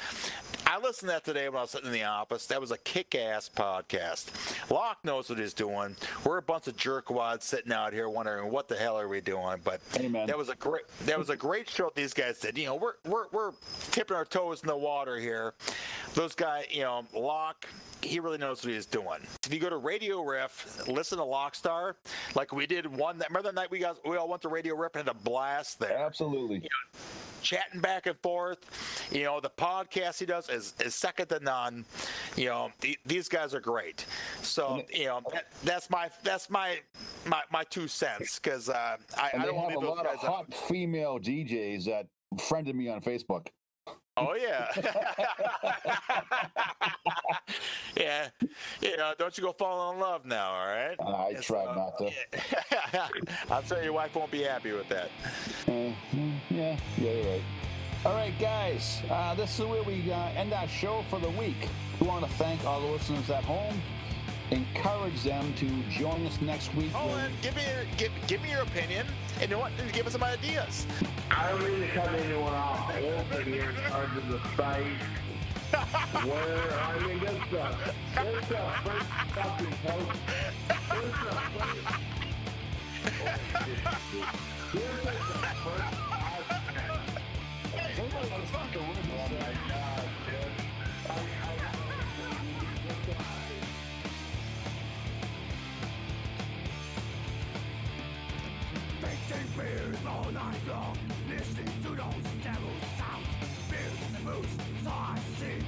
I listened to that today when I was sitting in the office. That was a kick-ass podcast. Locke knows what he's doing. We're a bunch of jerkwads sitting out here wondering what the hell are we doing, but Amen. that was a great show these guys did. We're tipping our toes in the water here. Those guys, Locke, he really knows what he's doing. If you go to Radio Riff, listen to Lockstar, like we did remember that night we all went to Radio Riff and had a blast there. Absolutely. Chatting back and forth. The podcast he does is second to none. These guys are great. So that's my 2 cents, because I don't want to leave those guys out. They have a lot of hot female DJs that friended me on Facebook. Oh yeah. Yeah. Don't you go fall in love now, all right? I tried not to. Yeah. I'll tell you, your wife won't be happy with that. Yeah, you're right. All right, guys, this is where we end our show for the week. We want to thank all the listeners at home. Encourage them to join us next week. Oh, and give me your opinion, and give us some ideas. I don't mean to cut anyone off. Olsen, you're in charge of the site. This the first fucking post. This is the first podcast. Oh my God, dude. Drinking beers all night long, listening to those devil sounds. Beers and the moose, so I sing.